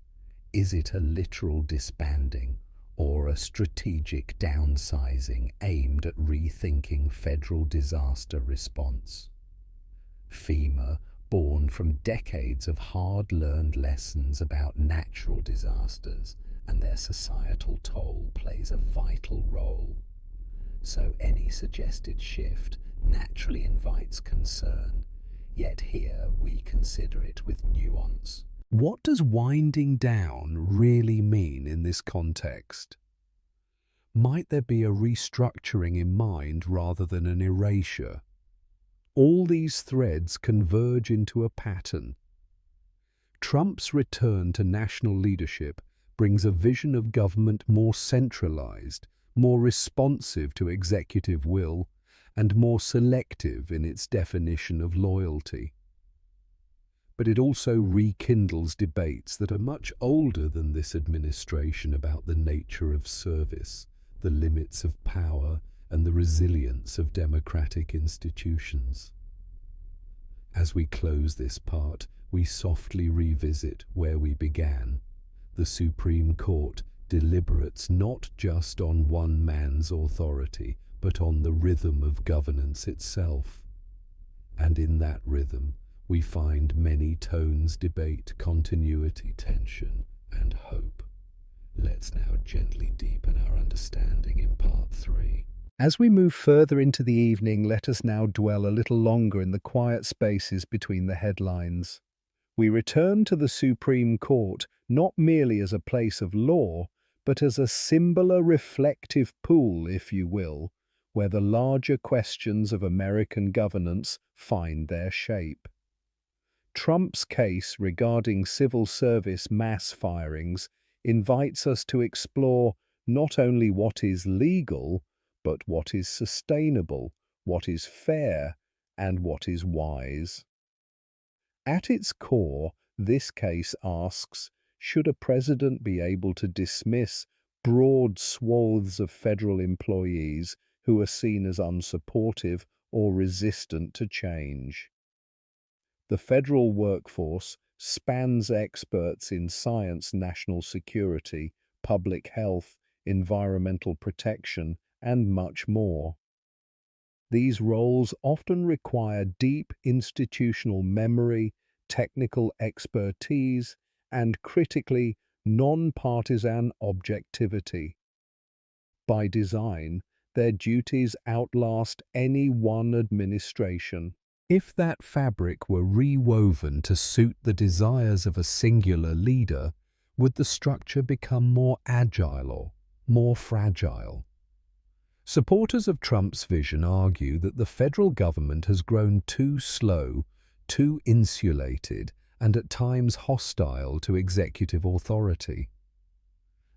Is it a literal disbanding or a strategic downsizing aimed at rethinking federal disaster response? FEMA, born from decades of hard-learned lessons about natural disasters and their societal toll, plays a vital role. So any suggested shift naturally invites concern, yet here we consider it with nuance. What does winding down really mean in this context? Might there be a restructuring in mind rather than an erasure? All these threads converge into a pattern. Trump's return to national leadership brings a vision of government more centralized, more responsive to executive will, and more selective in its definition of loyalty. But it also rekindles debates that are much older than this administration about the nature of service, the limits of power, and the resilience of democratic institutions. As we close this part, we softly revisit where we began. The Supreme Court deliberates not just on one man's authority, but on the rhythm of governance itself. And in that rhythm, we find many tones: debate, continuity, tension, and hope. Let's now gently deepen our understanding in part 3. As we move further into the evening, let us now dwell a little longer in the quiet spaces between the headlines. We return to the Supreme Court not merely as a place of law, but as a singular reflective pool, if you will, where the larger questions of American governance find their shape. Trump's case regarding civil service mass firings invites us to explore not only what is legal, but what is sustainable, what is fair, and what is wise. At its core, this case asks, should a president be able to dismiss broad swaths of federal employees who are seen as unsupportive or resistant to change? The federal workforce spans experts in science, national security, public health, environmental protection, and much more. These roles often require deep institutional memory, technical expertise, and critically, non-partisan objectivity. By design, their duties outlast any one administration. If that fabric were rewoven to suit the desires of a singular leader, would the structure become more agile or more fragile? Supporters of Trump's vision argue that the federal government has grown too slow, too insulated, and at times hostile to executive authority.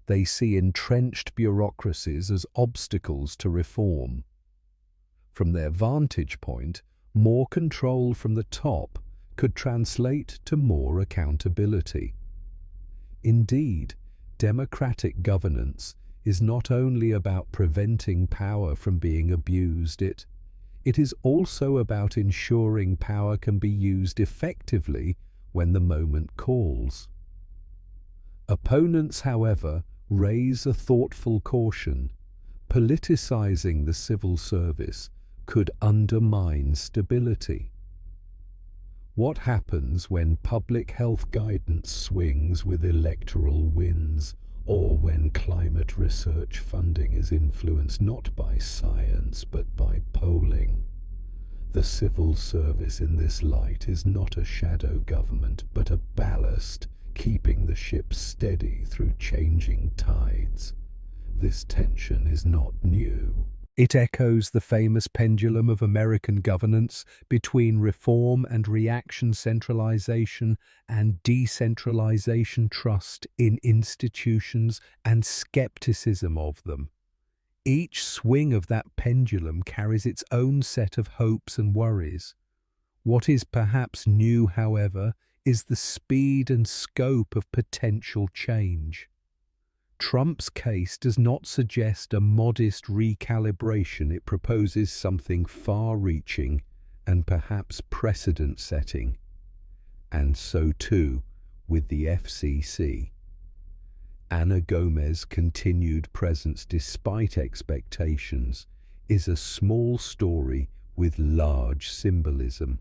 They see entrenched bureaucracies as obstacles to reform. From their vantage point, more control from the top could translate to more accountability. Indeed, democratic governance is not only about preventing power from being abused, it is also about ensuring power can be used effectively when the moment calls. Opponents, however, raise a thoughtful caution. Politicizing the civil service could undermine stability. What happens when public health guidance swings with electoral winds, or when climate research funding is influenced not by science but by polling? The civil service in this light is not a shadow government but a ballast, keeping the ship steady through changing tides. This tension is not new. It echoes the famous pendulum of American governance between reform and reaction, centralization and decentralization, trust in institutions and skepticism of them. Each swing of that pendulum carries its own set of hopes and worries. What is perhaps new, however, is the speed and scope of potential change. Trump's case does not suggest a modest recalibration. It proposes something far-reaching and perhaps precedent-setting. And so too with the FCC. Ana Gomez's continued presence despite expectations is a small story with large symbolism.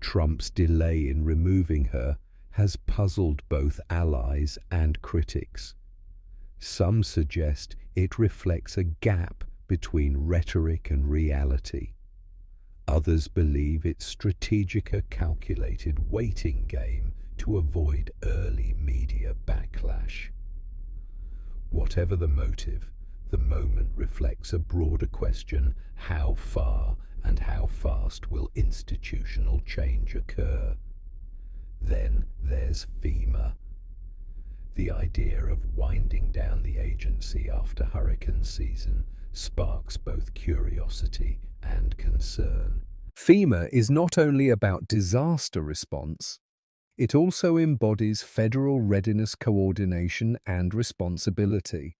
Trump's delay in removing her has puzzled both allies and critics. Some suggest it reflects a gap between rhetoric and reality. Others believe it's strategic, a calculated waiting game to avoid early media backlash. Whatever the motive, the moment reflects a broader question: how far and how fast will institutional change occur? Then there's FEMA. The idea of winding down the agency after hurricane season sparks both curiosity and concern. FEMA is not only about disaster response, it also embodies federal readiness, coordination, and responsibility.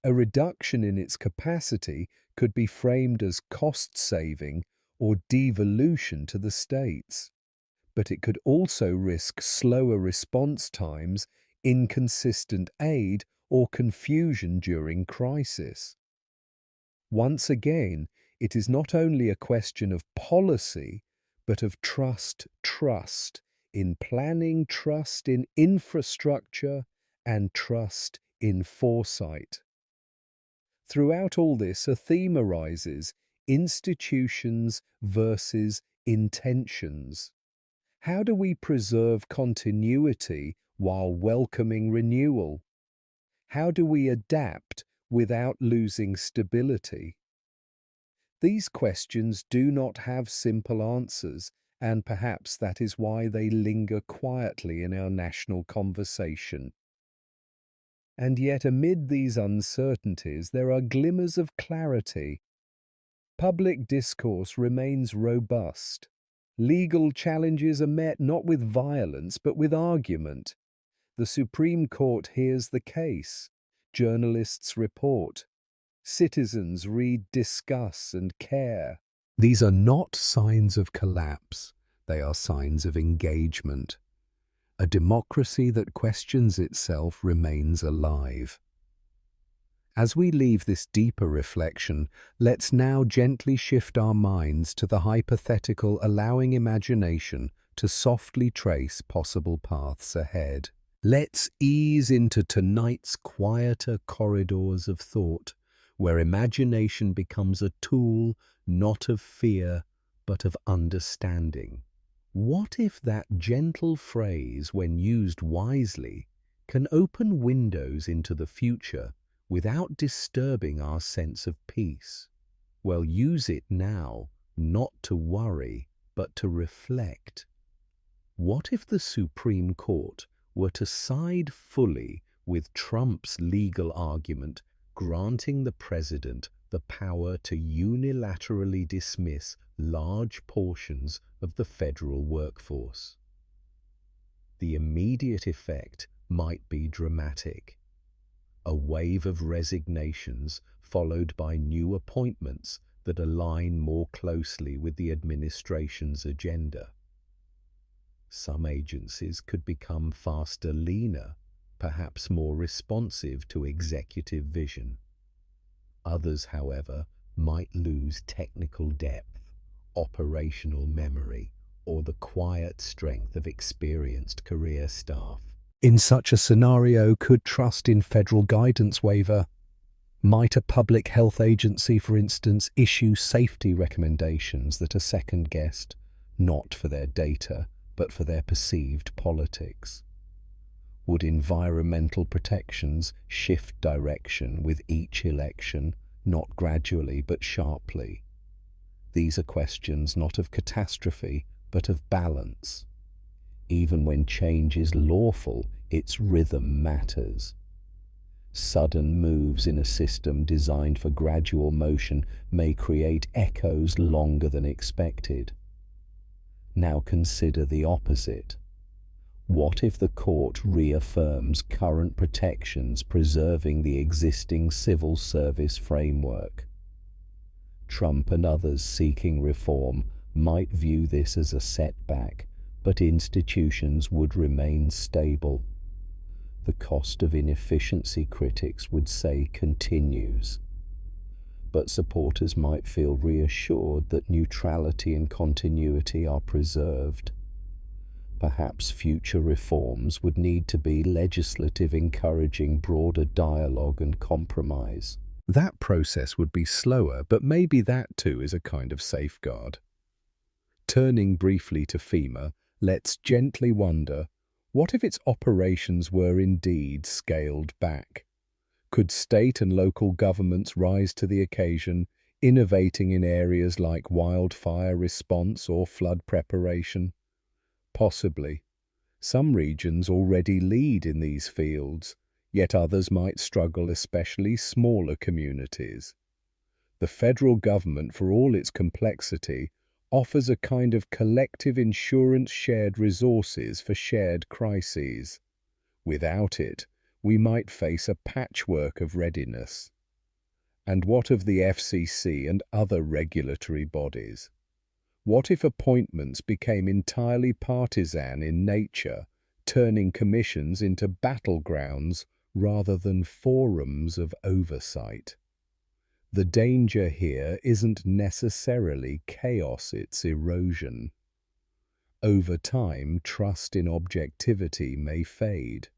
A reduction in its capacity could be framed as cost-saving or devolution to the states, but it could also risk slower response times, inconsistent aid, or confusion during crisis. Once again, it is not only a question of policy, but of trust in planning, trust in infrastructure, and trust in foresight. Throughout all this, a theme arises: institutions versus intentions. How do we preserve continuity while welcoming renewal? How do we adapt without losing stability? These questions do not have simple answers, and perhaps that is why they linger quietly in our national conversation. And yet, amid these uncertainties, there are glimmers of clarity. Public discourse remains robust. Legal challenges are met not with violence, but with argument. The Supreme Court hears the case. Journalists report. Citizens read, discuss, and care. These are not signs of collapse. They are signs of engagement. A democracy that questions itself remains alive. As we leave this deeper reflection, let's now gently shift our minds to the hypothetical, allowing imagination to softly trace possible paths ahead. Let's ease into tonight's quieter corridors of thought, where imagination becomes a tool not of fear, but of understanding. What if that gentle phrase, when used wisely, can open windows into the future without disturbing our sense of peace? Well, use it now, not to worry, but to reflect. What if the Supreme Court were to side fully with Trump's legal argument, granting the president the power to unilaterally dismiss large portions of the federal workforce? The immediate effect might be dramatic. A wave of resignations followed by new appointments that align more closely with the administration's agenda. Some agencies could become faster, leaner, perhaps more responsive to executive vision. Others, however, might lose technical depth, operational memory, or the quiet strength of experienced career staff. In such a scenario, could trust in federal guidance waver? Might a public health agency, for instance, issue safety recommendations that are second-guessed, not for their data, but for their perceived politics? Would environmental protections shift direction with each election, not gradually but sharply? These are questions not of catastrophe, but of balance. Even when change is lawful, its rhythm matters. Sudden moves in a system designed for gradual motion may create echoes longer than expected. Now consider the opposite. What if the court reaffirms current protections, preserving the existing civil service framework? Trump and others seeking reform might view this as a setback, but institutions would remain stable. The cost of inefficiency, critics would say, continues. But supporters might feel reassured that neutrality and continuity are preserved. Perhaps future reforms would need to be legislative, encouraging broader dialogue and compromise. That process would be slower, but maybe that too is a kind of safeguard. Turning briefly to FEMA, let's gently wonder, what if its operations were indeed scaled back? Could state and local governments rise to the occasion, innovating in areas like wildfire response or flood preparation? Possibly. Some regions already lead in these fields, yet others might struggle, especially smaller communities. The federal government, for all its complexity, offers a kind of collective insurance, shared resources for shared crises. Without it, we might face a patchwork of readiness. And what of the FCC and other regulatory bodies? What if appointments became entirely partisan in nature, turning commissions into battlegrounds rather than forums of oversight? The danger here isn't necessarily chaos, it's erosion. Over time, trust in objectivity may fade.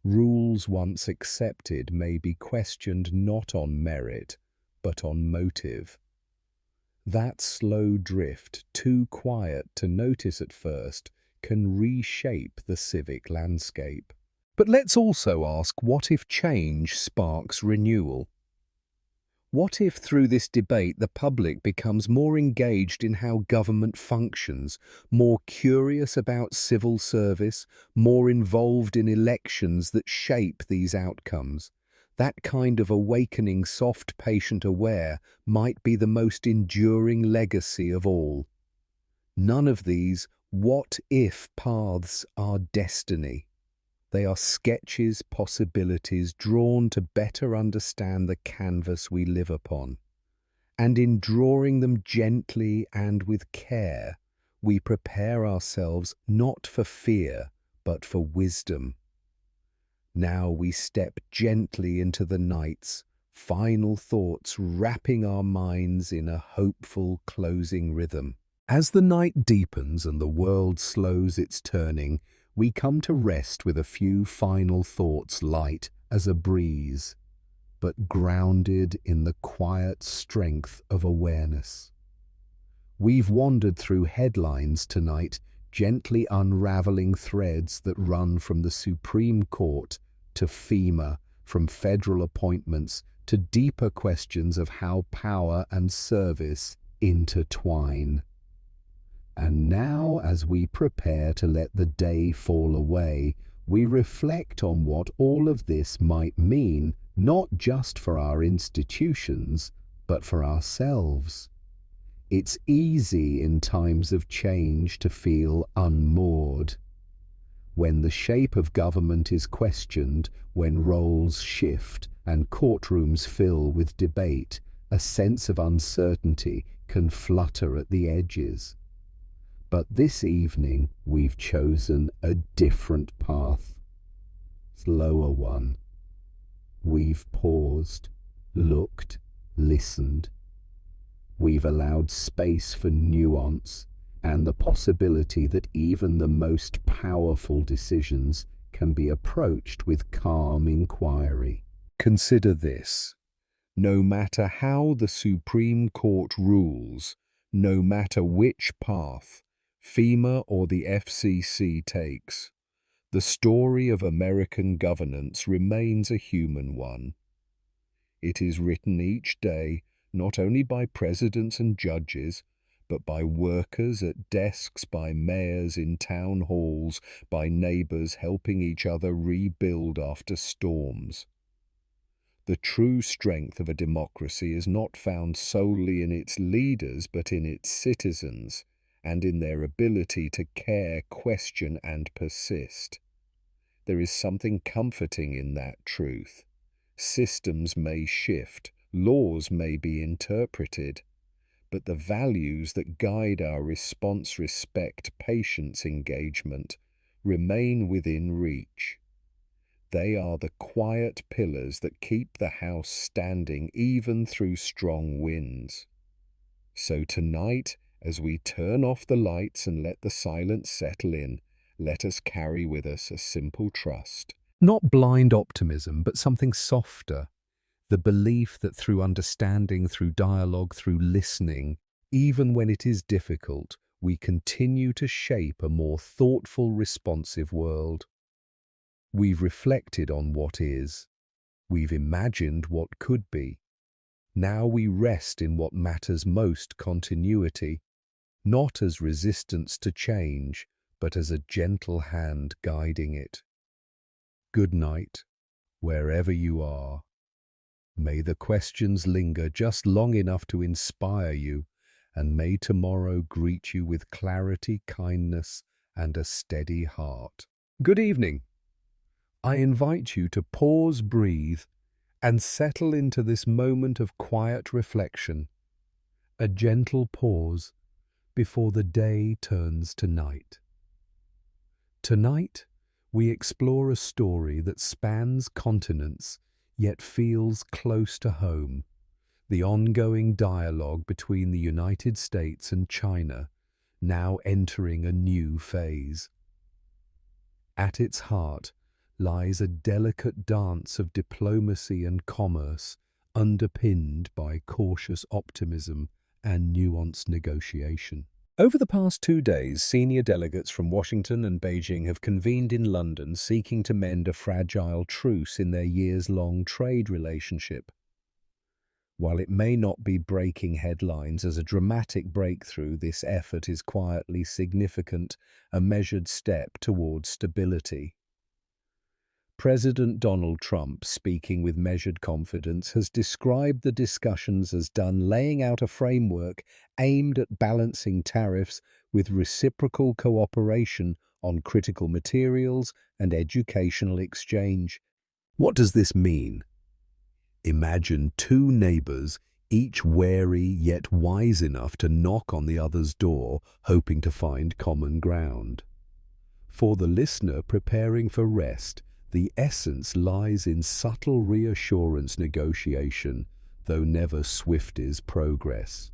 Rules once accepted may be questioned not on merit, but on motive. That slow drift, too quiet to notice at first, can reshape the civic landscape. But let's also ask, what if change sparks renewal? What if through this debate the public becomes more engaged in how government functions, more curious about civil service, more involved in elections that shape these outcomes? That kind of awakening, soft, patient, aware, might be the most enduring legacy of all. None of these what-if paths are destiny. They are sketches, possibilities drawn to better understand the canvas we live upon. And in drawing them gently and with care, we prepare ourselves not for fear, but for wisdom. Now we step gently into the night's final thoughts, wrapping our minds in a hopeful closing rhythm. As the night deepens and the world slows its turning, we come to rest with a few final thoughts, light as a breeze, but grounded in the quiet strength of awareness. We've wandered through headlines tonight, gently unraveling threads that run from the Supreme Court to FEMA, from federal appointments to deeper questions of how power and service intertwine. And now, as we prepare to let the day fall away, we reflect on what all of this might mean, not just for our institutions, but for ourselves. It's easy in times of change to feel unmoored. When the shape of government is questioned, when roles shift and courtrooms fill with debate, a sense of uncertainty can flutter at the edges. But this evening we've chosen a different path, slower one. We've paused, looked, listened. We've allowed space for nuance and the possibility that even the most powerful decisions can be approached with calm inquiry. Consider this. No matter how the Supreme Court rules, no matter which path FEMA or the FCC takes, the story of American governance remains a human one. It is written each day not only by presidents and judges, but by workers at desks, by mayors in town halls, by neighbors helping each other rebuild after storms. The true strength of a democracy is not found solely in its leaders, but in its citizens, and in their ability to care, question, and persist. There is something comforting in that truth. Systems may shift, laws may be interpreted, but the values that guide our response, respect, patience, engagement, remain within reach. They are the quiet pillars that keep the house standing even through strong winds. So tonight, as we turn off the lights and let the silence settle in, let us carry with us a simple trust. Not blind optimism, but something softer. The belief that through understanding, through dialogue, through listening, even when it is difficult, we continue to shape a more thoughtful, responsive world. We've reflected on what is. We've imagined what could be. Now we rest in what matters most: continuity, not as resistance to change, but as a gentle hand guiding it. Good night, wherever you are. May the questions linger just long enough to inspire you, and may tomorrow greet you with clarity, kindness, and a steady heart. Good evening. I invite you to pause, breathe, and settle into this moment of quiet reflection, a gentle pause before the day turns to night. Tonight, we explore a story that spans continents yet feels close to home, the ongoing dialogue between the United States and China, now entering a new phase. At its heart lies a delicate dance of diplomacy and commerce, underpinned by cautious optimism and nuanced negotiation. Over the past 2 days, senior delegates from Washington and Beijing have convened in London seeking to mend a fragile truce in their years-long trade relationship. While it may not be breaking headlines as a dramatic breakthrough, this effort is quietly significant, a measured step towards stability. President Donald Trump, speaking with measured confidence, has described the discussions as done, laying out a framework aimed at balancing tariffs with reciprocal cooperation on critical materials and educational exchange. What does this mean? Imagine two neighbors, each wary yet wise enough to knock on the other's door, hoping to find common ground. For the listener preparing for rest, the essence lies in subtle reassurance negotiation, though never swift is progress.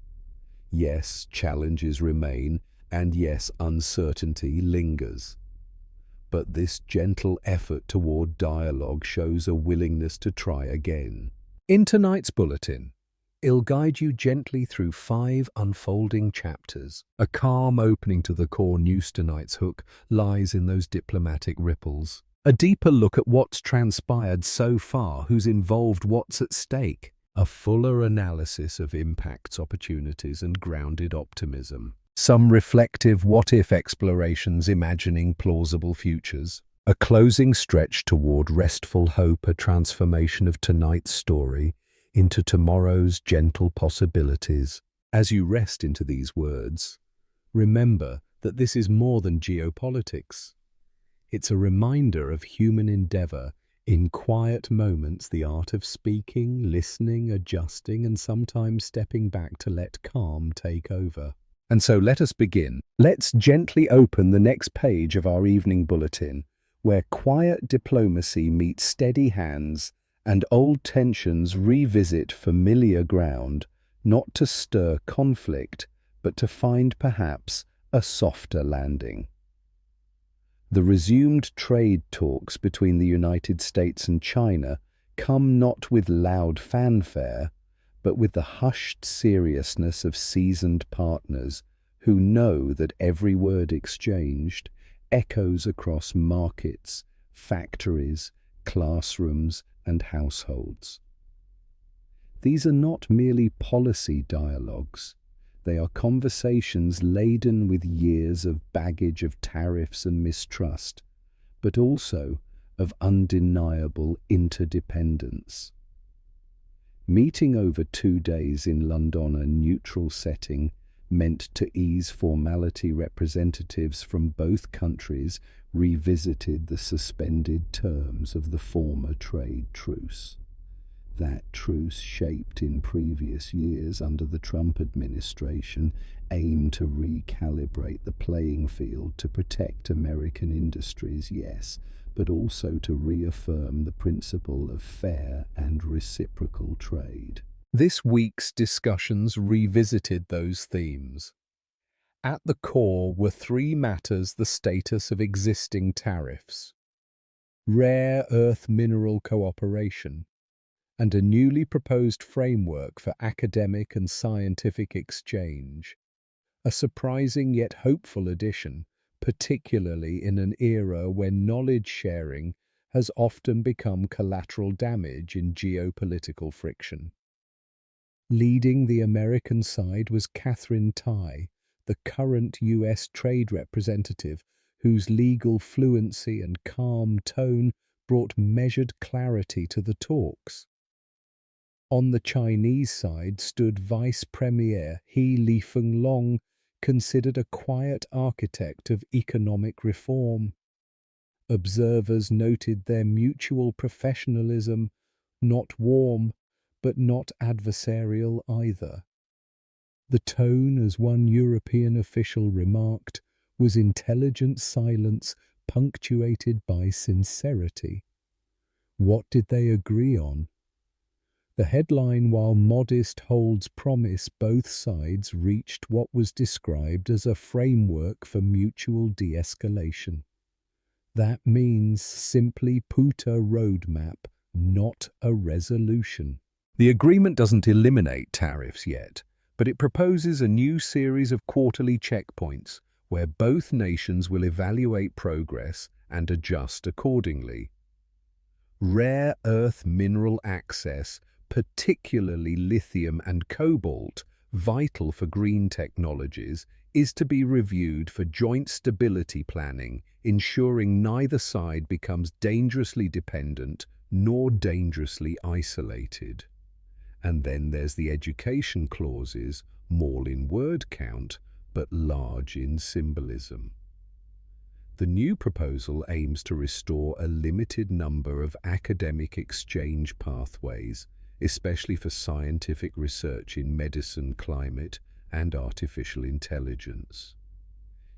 Yes, challenges remain, and yes, uncertainty lingers. But this gentle effort toward dialogue shows a willingness to try again. In tonight's bulletin, it'll guide you gently through 5 unfolding chapters. A calm opening to the core news. Tonight's hook lies in those diplomatic ripples. A deeper look at what's transpired so far, who's involved, what's at stake. A fuller analysis of impacts, opportunities, and grounded optimism. Some reflective what-if explorations imagining plausible futures. A closing stretch toward restful hope, a transformation of tonight's story into tomorrow's gentle possibilities. As you rest into these words, remember that this is more than geopolitics. It's a reminder of human endeavor in quiet moments, the art of speaking, listening, adjusting, and sometimes stepping back to let calm take over. And so let us begin. Let's gently open the next page of our evening bulletin, where quiet diplomacy meets steady hands and old tensions revisit familiar ground, not to stir conflict, but to find perhaps a softer landing. The resumed trade talks between the United States and China come not with loud fanfare, but with the hushed seriousness of seasoned partners who know that every word exchanged echoes across markets, factories, classrooms, and households. These are not merely policy dialogues. They are conversations laden with years of baggage of tariffs and mistrust, but also of undeniable interdependence. Meeting over 2 days in London, a neutral setting meant to ease formality, representatives from both countries revisited the suspended terms of the former trade truce. That truce, shaped in previous years under the Trump administration, aimed to recalibrate the playing field to protect American industries, yes, but also to reaffirm the principle of fair and reciprocal trade. This week's discussions revisited those themes. At the core were 3 matters: the status of existing tariffs, rare earth mineral cooperation, and a newly proposed framework for academic and scientific exchange. A surprising yet hopeful addition, particularly in an era when knowledge sharing has often become collateral damage in geopolitical friction. Leading the American side was Catherine Tai, the current U.S. trade representative, whose legal fluency and calm tone brought measured clarity to the talks. On the Chinese side stood Vice Premier He Lifeng-long, considered a quiet architect of economic reform. Observers noted their mutual professionalism, not warm, but not adversarial either. The tone, as one European official remarked, was intelligent silence punctuated by sincerity. What did they agree on? The headline, while modest, holds promise. Both sides reached what was described as a framework for mutual de-escalation. That means, simply put, a roadmap, not a resolution. The agreement doesn't eliminate tariffs yet, but it proposes a new series of quarterly checkpoints where both nations will evaluate progress and adjust accordingly. Rare earth mineral access, particularly lithium and cobalt, vital for green technologies, is to be reviewed for joint stability planning, ensuring neither side becomes dangerously dependent nor dangerously isolated. And then there's the education clauses, small in word count, but large in symbolism. The new proposal aims to restore a limited number of academic exchange pathways, especially for scientific research in medicine, climate, and artificial intelligence.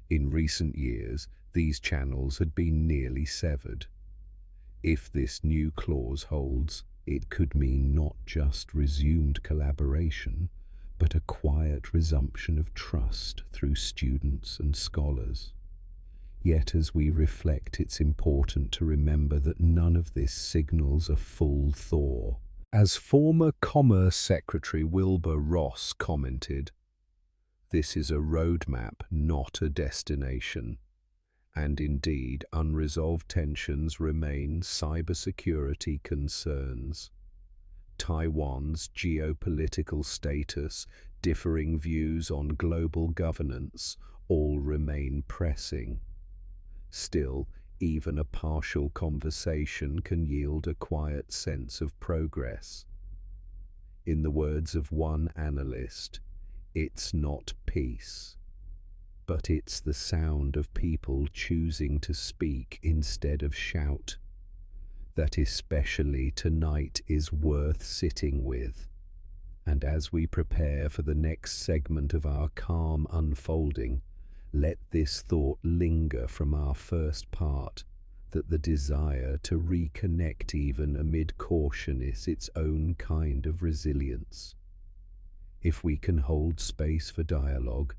In recent years, these channels had been nearly severed. If this new clause holds, it could mean not just resumed collaboration, but a quiet resumption of trust through students and scholars. Yet as we reflect, it's important to remember that none of this signals a full thaw. As former Commerce Secretary Wilbur Ross commented, "This is a roadmap, not a destination." And indeed, unresolved tensions remain cybersecurity concerns. Taiwan's geopolitical status, differing views on global governance, all remain pressing. Still, even a partial conversation can yield a quiet sense of progress. In the words of one analyst, "It's not peace, but it's the sound of people choosing to speak instead of shout that especially tonight is worth sitting with." And as we prepare for the next segment of our calm unfolding, let this thought linger from our first part, that the desire to reconnect even amid caution is its own kind of resilience. If we can hold space for dialogue,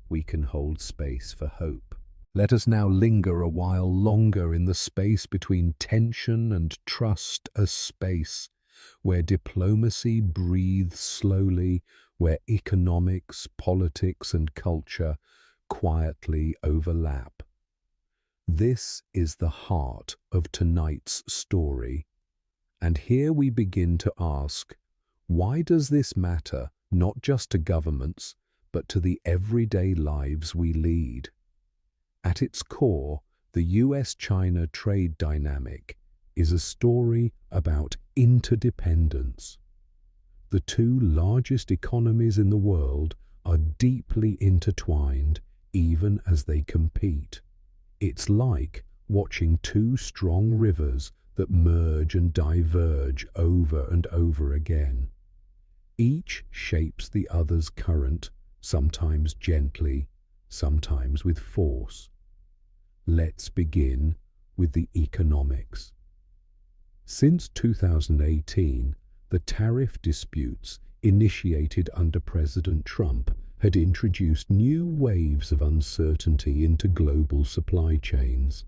we can hold space for hope. Let us now linger a while longer in the space between tension and trust, a space where diplomacy breathes slowly, where economics, politics, and culture quietly overlap. This is the heart of tonight's story. And here we begin to ask, why does this matter not just to governments, but to the everyday lives we lead? At its core, the US-China trade dynamic is a story about interdependence. The two largest economies in the world are deeply intertwined, even as they compete. It's like watching two strong rivers that merge and diverge over and over again. Each shapes the other's current, sometimes gently, sometimes with force. Let's begin with the economics. Since 2018, the tariff disputes initiated under President Trump had introduced new waves of uncertainty into global supply chains.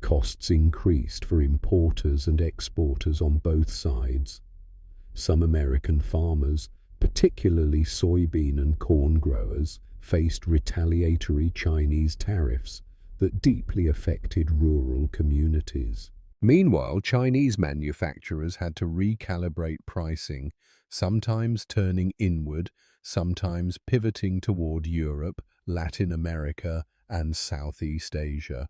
Costs increased for importers and exporters on both sides. Some American farmers, particularly soybean and corn growers, faced retaliatory Chinese tariffs that deeply affected rural communities. Meanwhile, Chinese manufacturers had to recalibrate pricing, sometimes turning inward, sometimes pivoting toward Europe, Latin America, and Southeast Asia.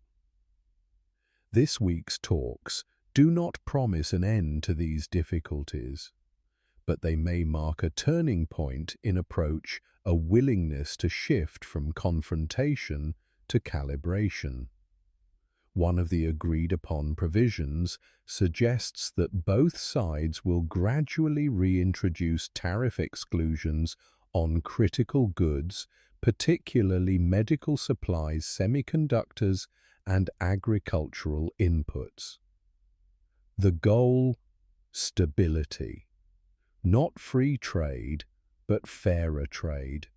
This week's talks do not promise an end to these difficulties, but they may mark a turning point in approach, a willingness to shift from confrontation to calibration. One of the agreed-upon provisions suggests that both sides will gradually reintroduce tariff exclusions on critical goods, particularly medical supplies, semiconductors, and agricultural inputs. The goal: stability. Not free trade, but fairer trade.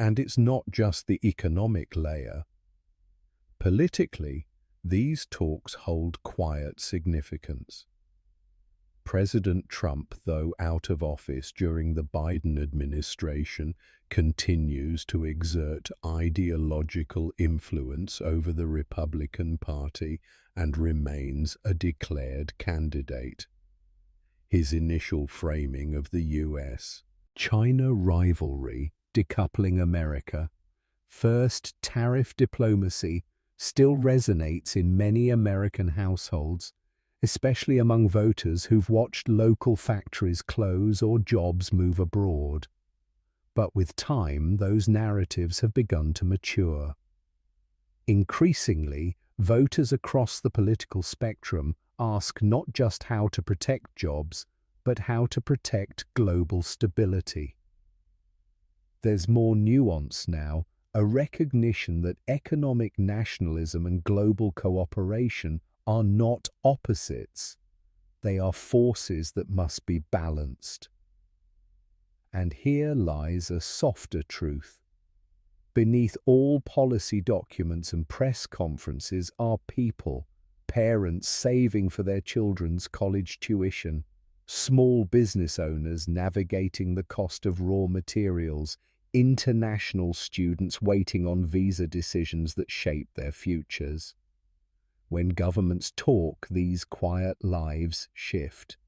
And it's not just the economic layer. Politically, these talks hold quiet significance. President Trump, though out of office during the Biden administration, continues to exert ideological influence over the Republican Party and remains a declared candidate. His initial framing of the US-China rivalry decoupling America, first tariff diplomacy, still resonates in many American households, especially among voters who've watched local factories close or jobs move abroad. But with time, those narratives have begun to mature. Increasingly, voters across the political spectrum ask not just how to protect jobs, but how to protect global stability. There's more nuance now, a recognition that economic nationalism and global cooperation are not opposites. They are forces that must be balanced. And here lies a softer truth. Beneath all policy documents and press conferences are people, parents saving for their children's college tuition, small business owners navigating the cost of raw materials, international students waiting on visa decisions that shape their futures. When governments talk, these quiet lives shift.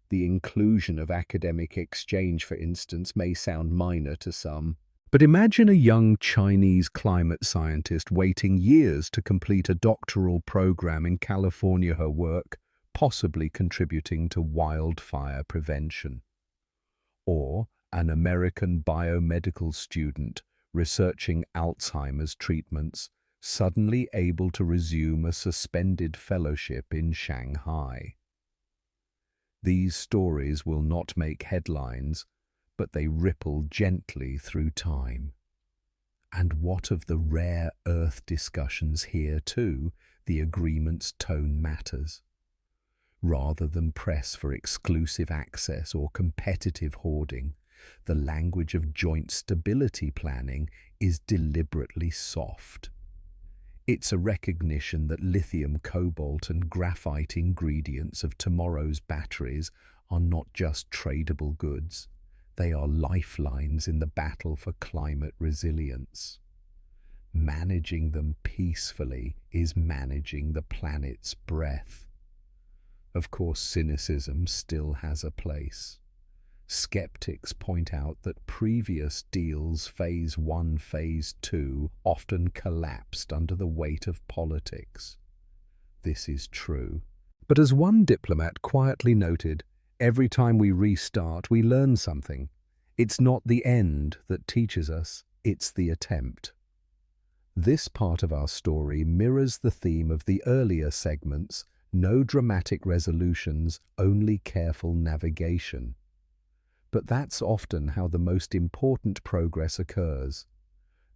The inclusion of academic exchange, for instance, may sound minor to some. But imagine a young Chinese climate scientist waiting years to complete a doctoral program in California, her work possibly contributing to wildfire prevention. Or an American biomedical student researching Alzheimer's treatments, suddenly able to resume a suspended fellowship in Shanghai. These stories will not make headlines, but they ripple gently through time. And what of the rare earth discussions here too? The agreement's tone matters. Rather than press for exclusive access or competitive hoarding, the language of joint stability planning is deliberately soft. It's a recognition that lithium, cobalt, and graphite ingredients of tomorrow's batteries are not just tradable goods. They are lifelines in the battle for climate resilience. Managing them peacefully is managing the planet's breath. Of course, cynicism still has a place. Skeptics point out that previous deals, Phase 1, Phase 2, often collapsed under the weight of politics. This is true. But as one diplomat quietly noted, every time we restart, we learn something. It's not the end that teaches us, it's the attempt. This part of our story mirrors the theme of the earlier segments: no dramatic resolutions, only careful navigation. But that's often how the most important progress occurs,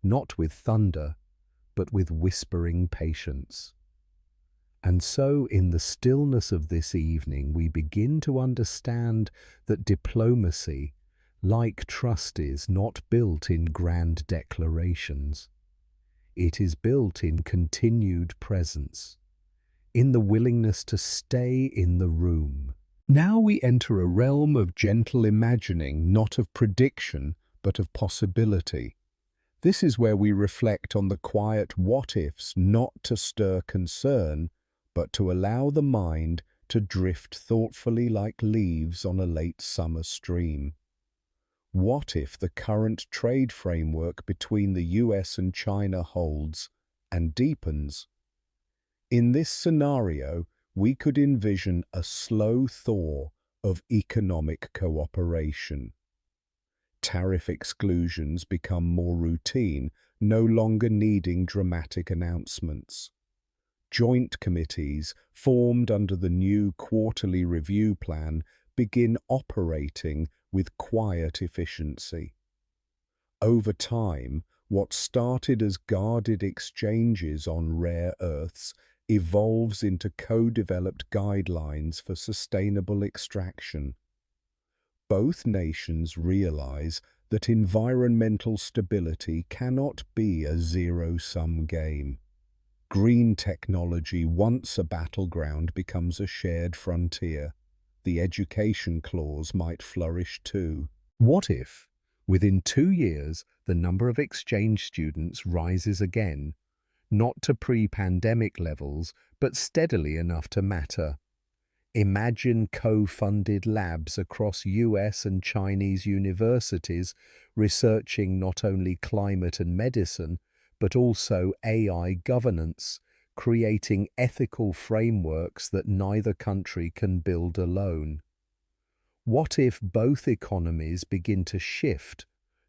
not with thunder, but with whispering patience. And so, in the stillness of this evening, we begin to understand that diplomacy, like trust, is not built in grand declarations. It is built in continued presence, in the willingness to stay in the room. Now we enter a realm of gentle imagining, not of prediction, but of possibility. This is where we reflect on the quiet what-ifs, not to stir concern, but to allow the mind to drift thoughtfully like leaves on a late summer stream. What if the current trade framework between the US and China holds and deepens? In this scenario, we could envision a slow thaw of economic cooperation. Tariff exclusions become more routine, no longer needing dramatic announcements. Joint committees, formed under the new quarterly review plan, begin operating with quiet efficiency. Over time, what started as guarded exchanges on rare earths evolves into co-developed guidelines for sustainable extraction. Both nations realize that environmental stability cannot be a zero-sum game. Green technology, once a battleground, becomes a shared frontier. The education clause might flourish too. What if, within 2 years, the number of exchange students rises again, not to pre-pandemic levels, but steadily enough to matter? Imagine co-funded labs across US and Chinese universities researching not only climate and medicine, but also AI governance, creating ethical frameworks that neither country can build alone. What if both economies begin to shift,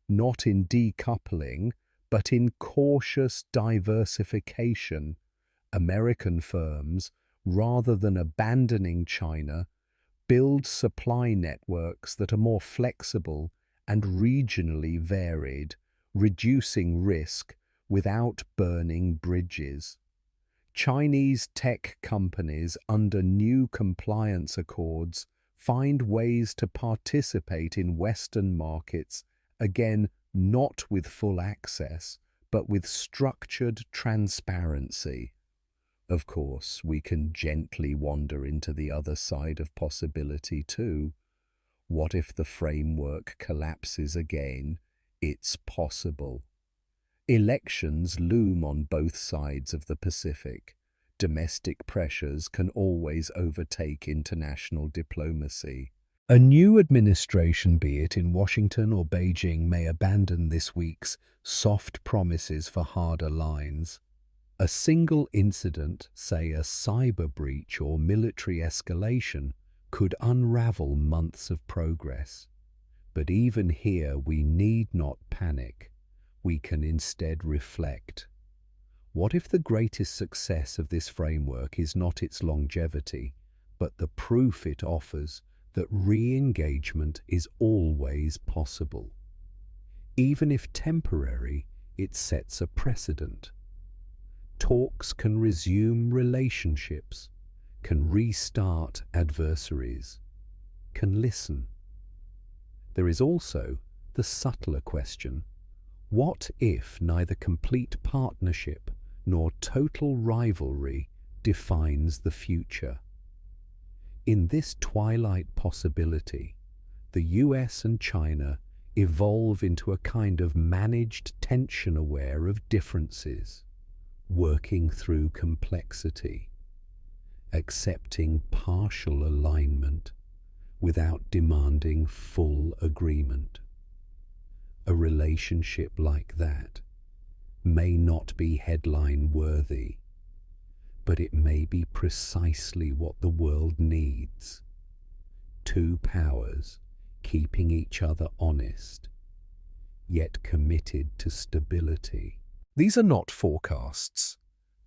not in decoupling, but in cautious diversification. American firms, rather than abandoning China, build supply networks that are more flexible and regionally varied, reducing risk without burning bridges. Chinese tech companies under new compliance accords find ways to participate in Western markets, again not with full access, but with structured transparency. Of course, we can gently wander into the other side of possibility too. What if the framework collapses again? It's possible. Elections loom on both sides of the Pacific. Domestic pressures can always overtake international diplomacy. A new administration, be it in Washington or Beijing, may abandon this week's soft promises for harder lines. A single incident, say a cyber breach or military escalation, could unravel months of progress. But even here, we need not panic. We can instead reflect. What if the greatest success of this framework is not its longevity, but the proof it offers that re-engagement is always possible? Even if temporary, it sets a precedent. Talks can resume relationships, can restart adversaries, can listen. There is also the subtler question: what if neither complete partnership nor total rivalry defines the future? In this twilight possibility, the US and China evolve into a kind of managed tension aware of differences, working through complexity, accepting partial alignment without demanding full agreement. A relationship like that may not be headline worthy, but it may be precisely what the world needs. Two powers keeping each other honest, yet committed to stability. These are not forecasts.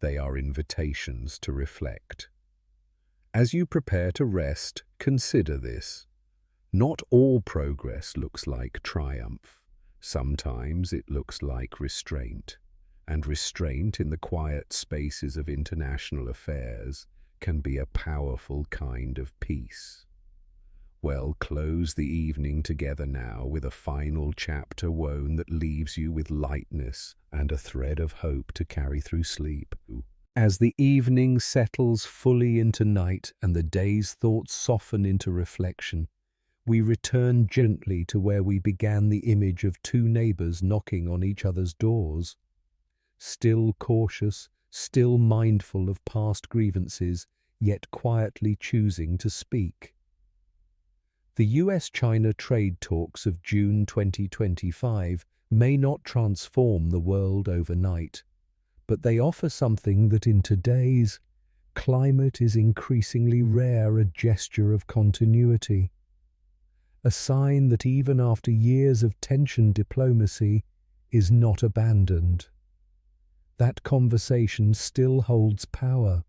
They are invitations to reflect. As you prepare to rest, consider this. Not all progress looks like triumph. Sometimes it looks like restraint, and restraint in the quiet spaces of international affairs can be a powerful kind of peace. Well, close the evening together now with a final chapter woven that leaves you with lightness and a thread of hope to carry through sleep. As the evening settles fully into night and the day's thoughts soften into reflection, we return gently to where we began, the image of two neighbors knocking on each other's doors. Still cautious, still mindful of past grievances, yet quietly choosing to speak. The US-China trade talks of June 2025 may not transform the world overnight, but they offer something that in today's climate is increasingly rare: a gesture of continuity. A sign that even after years of tension, diplomacy is not abandoned. That conversation still holds power.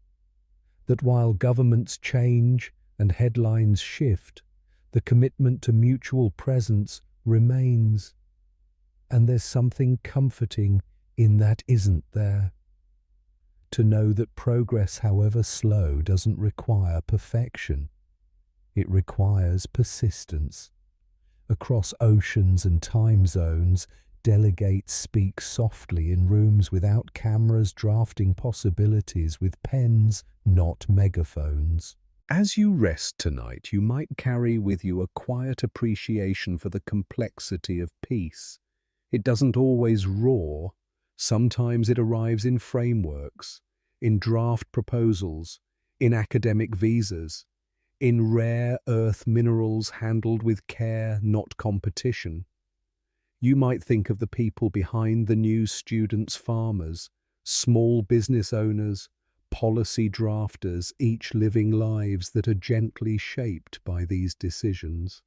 That while governments change and headlines shift, the commitment to mutual presence remains. And there's something comforting in that, isn't there? To know that progress, however slow, doesn't require perfection. It requires persistence. Across oceans and time zones, delegates speak softly in rooms without cameras, drafting possibilities with pens, not megaphones. As you rest tonight, you might carry with you a quiet appreciation for the complexity of peace. It doesn't always roar. Sometimes it arrives in frameworks, in draft proposals, in academic visas, in rare earth minerals handled with care, not competition. You might think of the people behind the news: students, farmers, small business owners, policy drafters, each living lives that are gently shaped by these decisions.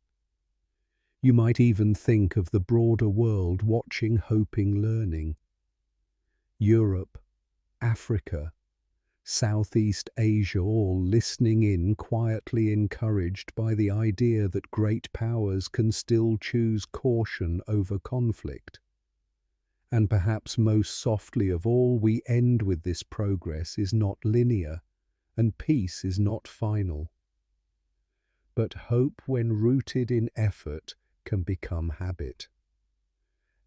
You might even think of the broader world, watching, hoping, learning. Europe, Africa, Southeast Asia, all listening in, quietly encouraged by the idea that great powers can still choose caution over conflict. And perhaps most softly of all, we end with this: progress is not linear, and peace is not final. But hope, when rooted in effort, can become habit.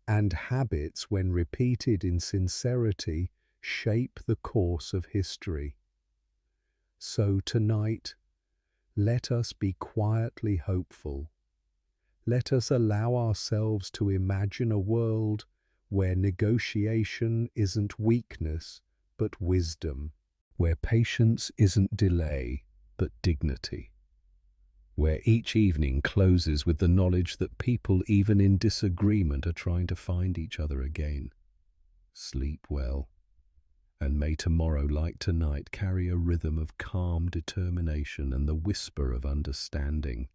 And habits, when repeated in sincerity, shape the course of history. So tonight, let us be quietly hopeful. Let us allow ourselves to imagine a world where negotiation isn't weakness, but wisdom, where patience isn't delay, but dignity, where each evening closes with the knowledge that people, even in disagreement, are trying to find each other again. Sleep well, and may tomorrow, like tonight, carry a rhythm of calm determination and the whisper of understanding.